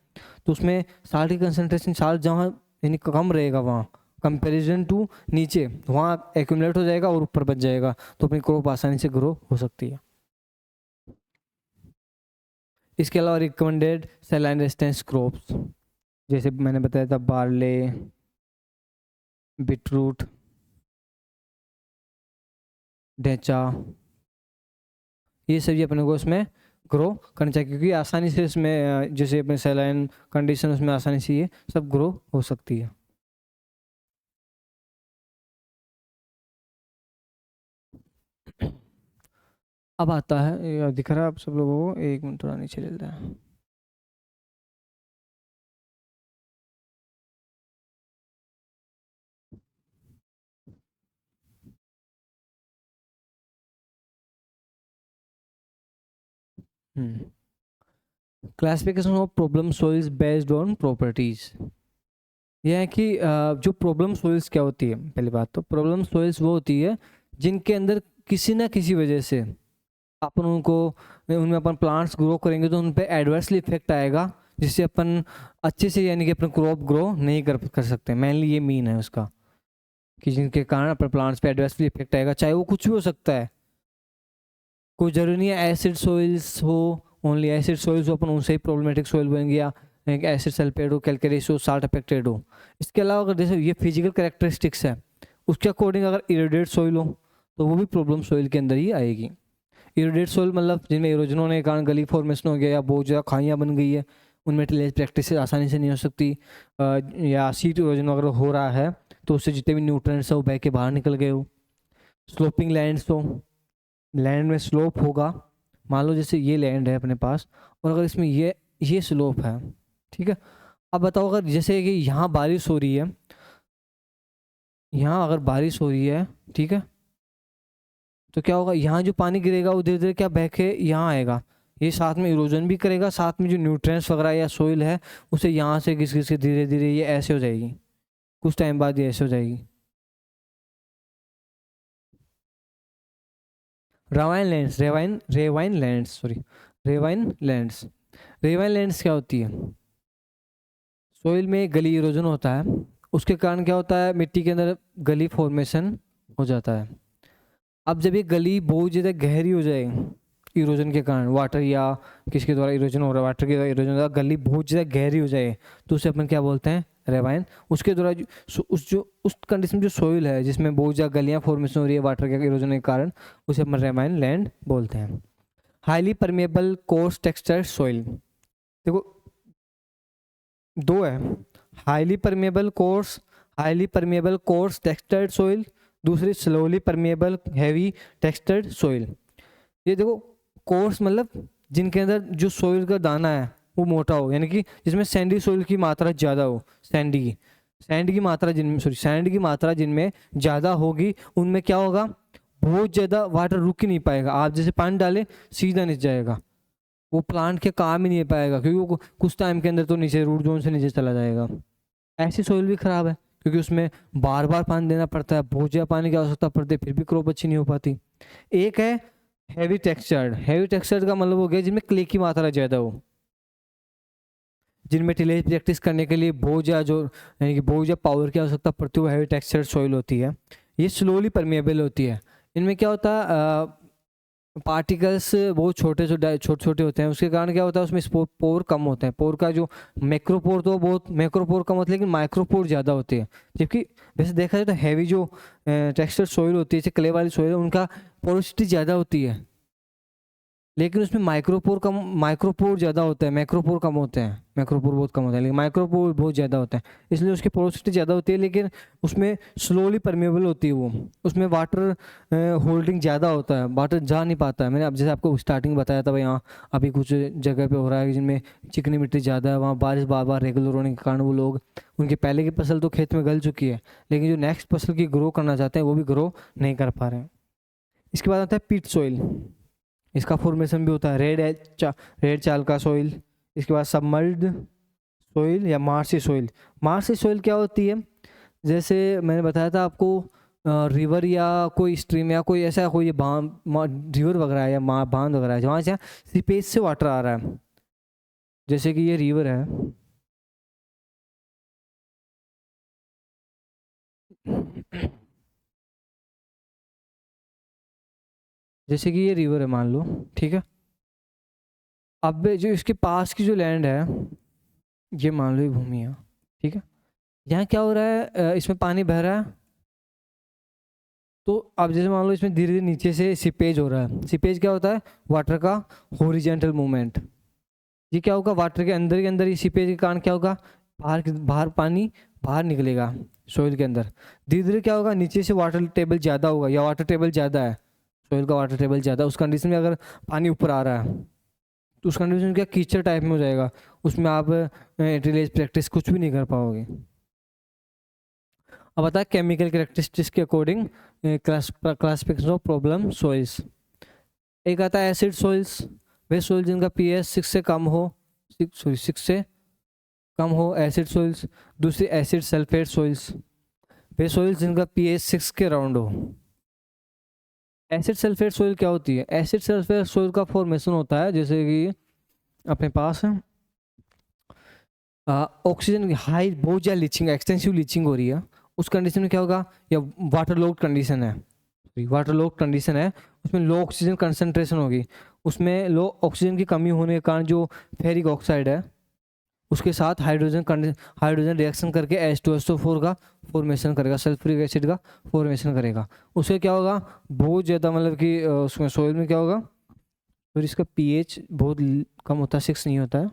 तो उसमें साल्ट की कंसनट्रेशन साल्ट जहाँ यानी कम रहेगा वहाँ कंपैरिजन टू नीचे, वहाँ एक्यूमुलेट हो जाएगा और ऊपर बच जाएगा, तो अपनी क्रॉप आसानी से ग्रो हो सकती है। इसके अलावा रिकमेंडेड सैलाइन रेजिस्टेंस क्रॉप्स, जैसे मैंने बताया था बार्ले, बीटरूट, ढेंचा, ये सभी अपने को इसमें ग्रो करना चाहिए, क्योंकि आसानी से इसमें जैसे अपने सैलाइन कंडीशन उसमें आसानी से ये सब ग्रो हो सकती है। अब आता है, ये दिख रहा है आप सब लोगों को, एक मिनट थोड़ा नीचे ले लेते हैं। Classification of problem soils based on properties. यह है कि जो प्रॉब्लम सॉइल्स क्या होती है, पहली बात तो प्रॉब्लम सॉइल्स वो होती है जिनके अंदर किसी ना किसी वजह से अपन उनको, उनमें अपन प्लांट्स ग्रो करेंगे तो उन पे एडवर्सली इफेक्ट आएगा, जिससे अपन अच्छे से यानी कि अपन क्रॉप ग्रो नहीं कर सकते। मेनली ये मीन है उसका, कि जिनके कारण अपन प्लांट्स पे एडवर्सली इफेक्ट आएगा, चाहे वो कुछ भी हो सकता है। कोई जरूरी नहीं है एसिड सॉइल्स हो, ओनली एसिड सॉइल्स हो अपन उनसे ही प्रॉब्लमेटिक सॉइल बनेंगे, या एसिड सल्फेट हो, कैलकेरियस हो, साल्ट अफेक्टेड हो। इसके अलावा अगर जैसे ये फिजिकल कैरेक्टरिस्टिक्स है, उसके अकॉर्डिंग अगर इरोडेट सॉइल हो तो वो भी प्रॉब्लम सॉइल के अंदर ही आएगी। इरोडेट सॉइल मतलब जिनमें इरोजन होने के कारण गली फॉर्मेशन हो गया, या बहुत ज़्यादा खाइयाँ बन गई है, उनमें टिलेज प्रैक्टिस आसानी से नहीं हो सकती, या सीट इरोजन अगर हो रहा है तो उससे जितने भी न्यूट्रिएंट्स हो बह के बाहर निकल गए हो। स्लोपिंग लैंड्स हो, लैंड में स्लोप होगा, मान लो जैसे ये लैंड है अपने पास, और अगर इसमें ये स्लोप है, ठीक है। अब बताओ अगर जैसे कि यहाँ बारिश हो रही है, यहाँ अगर बारिश हो रही है, ठीक है, तो क्या होगा, यहाँ जो पानी गिरेगा वो धीरे धीरे क्या बह के यहाँ आएगा, ये साथ में इरोजन भी करेगा, साथ में जो न्यूट्रिएंट्स वगैरह या सोइल है उसे यहाँ से घिस घिस के धीरे धीरे ये ऐसे हो जाएगी, कुछ टाइम बाद ये ऐसे हो जाएगी। Ravine lands, ravine lands, sorry, ravine lands. Ravine lands क्या होती है, सोइल में गली इरोजन होता है, उसके कारण क्या होता है, मिट्टी के अंदर गली फॉर्मेशन हो जाता है। अब जब ये गली बहुत ज़्यादा गहरी हो जाए इरोजन के कारण, वाटर या किसके द्वारा इरोजन हो रहा है, वाटर के द्वारा इरोजन हो रहा है, गली बहुत ज़्यादा गहरी हो जाए तो उसे अपन क्या बोलते हैं, रेवाइन। उसके द्वारा उस कंडीशन जो सोइल है जिसमें बहुत ज़्यादा गलियाँ फॉर्मेशन हो रही है वाटर के इरोजन के कारण, उसे अपन रेवाइन लैंड बोलते हैं। Highly permeable coarse textured soil, देखो दो है, highly permeable coarse textured soil, दूसरी slowly permeable heavy textured soil. ये देखो कोर्स मतलब जिनके अंदर जो सोइल का दाना है वो मोटा हो, यानी कि जिसमें सैंडी सोइल की मात्रा ज़्यादा हो, सैंड की मात्रा जिनमें, सॉरी, सैंड की मात्रा जिनमें ज़्यादा होगी उनमें क्या होगा, बहुत ज़्यादा वाटर रुक ही नहीं पाएगा, आप जैसे पानी डाले सीधा नीचे जाएगा, वो प्लांट के काम ही नहीं पाएगा, क्योंकि वो कुछ टाइम के अंदर तो नीचे रूट जोन से नीचे चला जाएगा। ऐसी सोइल भी खराब है, क्योंकि उसमें बार बार पानी देना पड़ता है, बहुत ज़्यादा पानी की आवश्यकता पड़ती है, फिर भी क्रॉप अच्छी नहीं हो पाती। एक है हैवी टेक्सचर्ड का मतलब हो गया जिनमें क्ले की मात्रा ज़्यादा हो, जिनमें टिलेज प्रैक्टिस करने के लिए बहुत ज़्यादा जो, यानी कि बहुत ज़्यादा पावर की आवश्यकता पड़ती है, वो हैवी टेक्सचर्ड सॉइल होती है। ये स्लोली परमेबल होती है, इनमें क्या होता है, पार्टिकल्स बहुत छोटे छोटे होते हैं, उसके कारण क्या होता है उसमें पोर कम होते हैं, पोर का जो मैक्रोपोर, तो बहुत मैक्रोपोर कम होते हैं लेकिन माइक्रोपोर ज़्यादा होते हैं। जबकि वैसे देखा जाए तो हैवी जो टेक्सचर सॉइल होती है, जैसे क्ले वाली सॉइल है, उनका पोरोसिटी ज़्यादा होती है, लेकिन उसमें माइक्रोपोर ज़्यादा होता है, मैक्रोपोर कम होते हैं, मैक्रोपोर बहुत कम होता है लेकिन माइक्रोपोर बहुत ज़्यादा होता है, इसलिए उसकी पोरोसिटी ज़्यादा होती है, लेकिन उसमें स्लोली परमेबल होती है वो, उसमें वाटर होल्डिंग ज़्यादा होता है, वाटर जा नहीं पाता है। मैंने अब जैसे आपको स्टार्टिंग बताया था भाई, यहाँ अभी कुछ जगह पे हो रहा है जिनमें चिकनी मिट्टी ज़्यादा है, वहाँ बारिश बार बार रेगुलर होने के कारण वो लोग, उनकी पहले की फसल तो खेत में गल चुकी है, लेकिन जो नेक्स्ट फसल की ग्रो करना चाहते हैं वो भी ग्रो नहीं कर पा रहे हैं। इसके बाद आता है पीट सॉइल, इसका फॉर्मेशन भी होता है रेड चाल का सॉइल। इसके बाद सबमर्ज्ड सॉइल या मार्सी सॉइल क्या होती है, जैसे मैंने बताया था आपको, रिवर या कोई स्ट्रीम या कोई ऐसा कोई रिवर वगैरह है या बांध वगैरह है जहाँ से सीपेज से वाटर आ रहा है, जैसे कि ये रिवर है, जैसे कि ये रिवर है मान लो, ठीक है। अब जो इसके पास की जो लैंड है, ये मान लो ये भूमि है, ठीक है, यहाँ क्या हो रहा है, इसमें पानी बह रहा है, तो अब जैसे मान लो इसमें धीरे धीरे नीचे से सीपेज हो रहा है। सीपेज क्या होता है? वाटर का हॉरिजेंटल मूवमेंट। ये क्या होगा? वाटर के अंदर ये सीपेज के कारण क्या होगा? बाहर पानी बाहर निकलेगा सोइल के अंदर। धीरे धीरे क्या होगा? नीचे से वाटर टेबल ज़्यादा होगा, या वाटर टेबल ज़्यादा है, सोइल का वाटर टेबल ज़्यादा, उस कंडीशन में अगर पानी ऊपर आ रहा है तो उस कंडीशन में क्या कीचड़ टाइप में हो जाएगा, उसमें आप रिलेज प्रैक्टिस कुछ भी नहीं कर पाओगे। अब बता केमिकल कैरेक्टरिस्टिक्स के according classification of problem soils. एक आता है एसिड सॉइल्स, वे सॉइल जिनका पीएच 6 से कम हो, 6 से कम हो, एसिड सॉइल्स। दूसरी एसिड सल्फेट सॉइल्स, वे सॉइल्स जिनका पीएच 6 के अराउंड हो। एसिड सल्फेट सॉइल क्या होती है? एसिड सल्फेट सॉइल का फॉर्मेशन होता है जैसे कि अपने पास ऑक्सीजन की हाई बहुत ज़्यादा लीचिंग, एक्सटेंसिव लीचिंग हो रही है, उस कंडीशन में क्या होगा? या वाटर लॉक कंडीशन है, वाटर लॉक कंडीशन है, उसमें लो ऑक्सीजन कंसंट्रेशन होगी, उसमें लो ऑक्सीजन की कमी होने के कारण जो फेरिक ऑक्साइड है उसके साथ हाइड्रोजन रिएक्शन करके H2SO4 का फॉर्मेशन करेगा, सल्फ्यूरिक एसिड का फॉर्मेशन करेगा। उससे क्या होगा? बहुत ज़्यादा मतलब कि उसमें सोइल में क्या होगा? फिर इसका पीएच बहुत कम होता है, 6 नहीं होता है,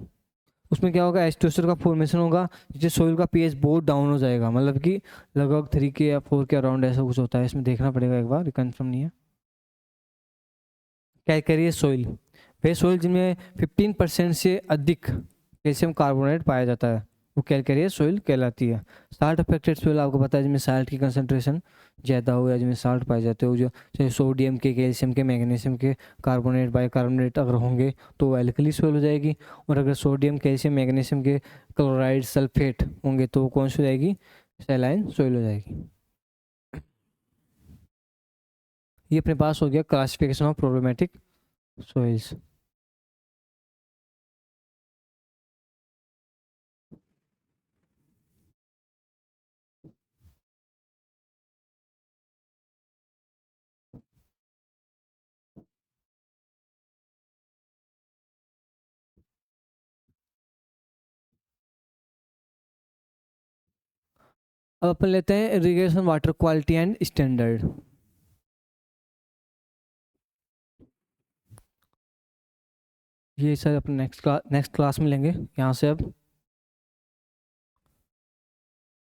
उसमें क्या होगा? H2SO का फॉर्मेशन होगा, जिससे सोइल का पीएच बहुत डाउन हो जाएगा, मतलब कि लगभग 3 के या 4 के अराउंड ऐसा कुछ होता है। इसमें देखना पड़ेगा एक बार, कंफर्म नहीं है। कैल्केरियस सोइल, वे सोइल जिनमें 15% से अधिक कैल्शियम कार्बोनेट पाया जाता है वो कैल्केरियस सोइल कहलाती है। साल्ट अफेक्टेड सोइल आपको पता है जिनमें साल्ट की कंसंट्रेशन ज़्यादा हो या जिनमें साल्ट पाए जाते हो, जो चाहे सोडियम के, कैल्शियम के, मैग्नीशियम के कार्बोनेट, बाइकार्बोनेट अगर होंगे तो वो एल्कली सोइल हो जाएगी। और अगर सोडियम, कैल्शियम, मैग्नीशियम के क्लोराइड, सल्फेट होंगे तो वो कौन सी हो जाएगी? सैलाइन सोइल हो जाएगी। ये अपने पास हो गया क्लासिफिकेशन ऑफ प्रॉब्लमेटिक सोइल्स। अब अपन लेते हैं irrigation water quality and standard. ये सर अपन नेक्स्ट क्लास में लेंगे यहाँ से अब।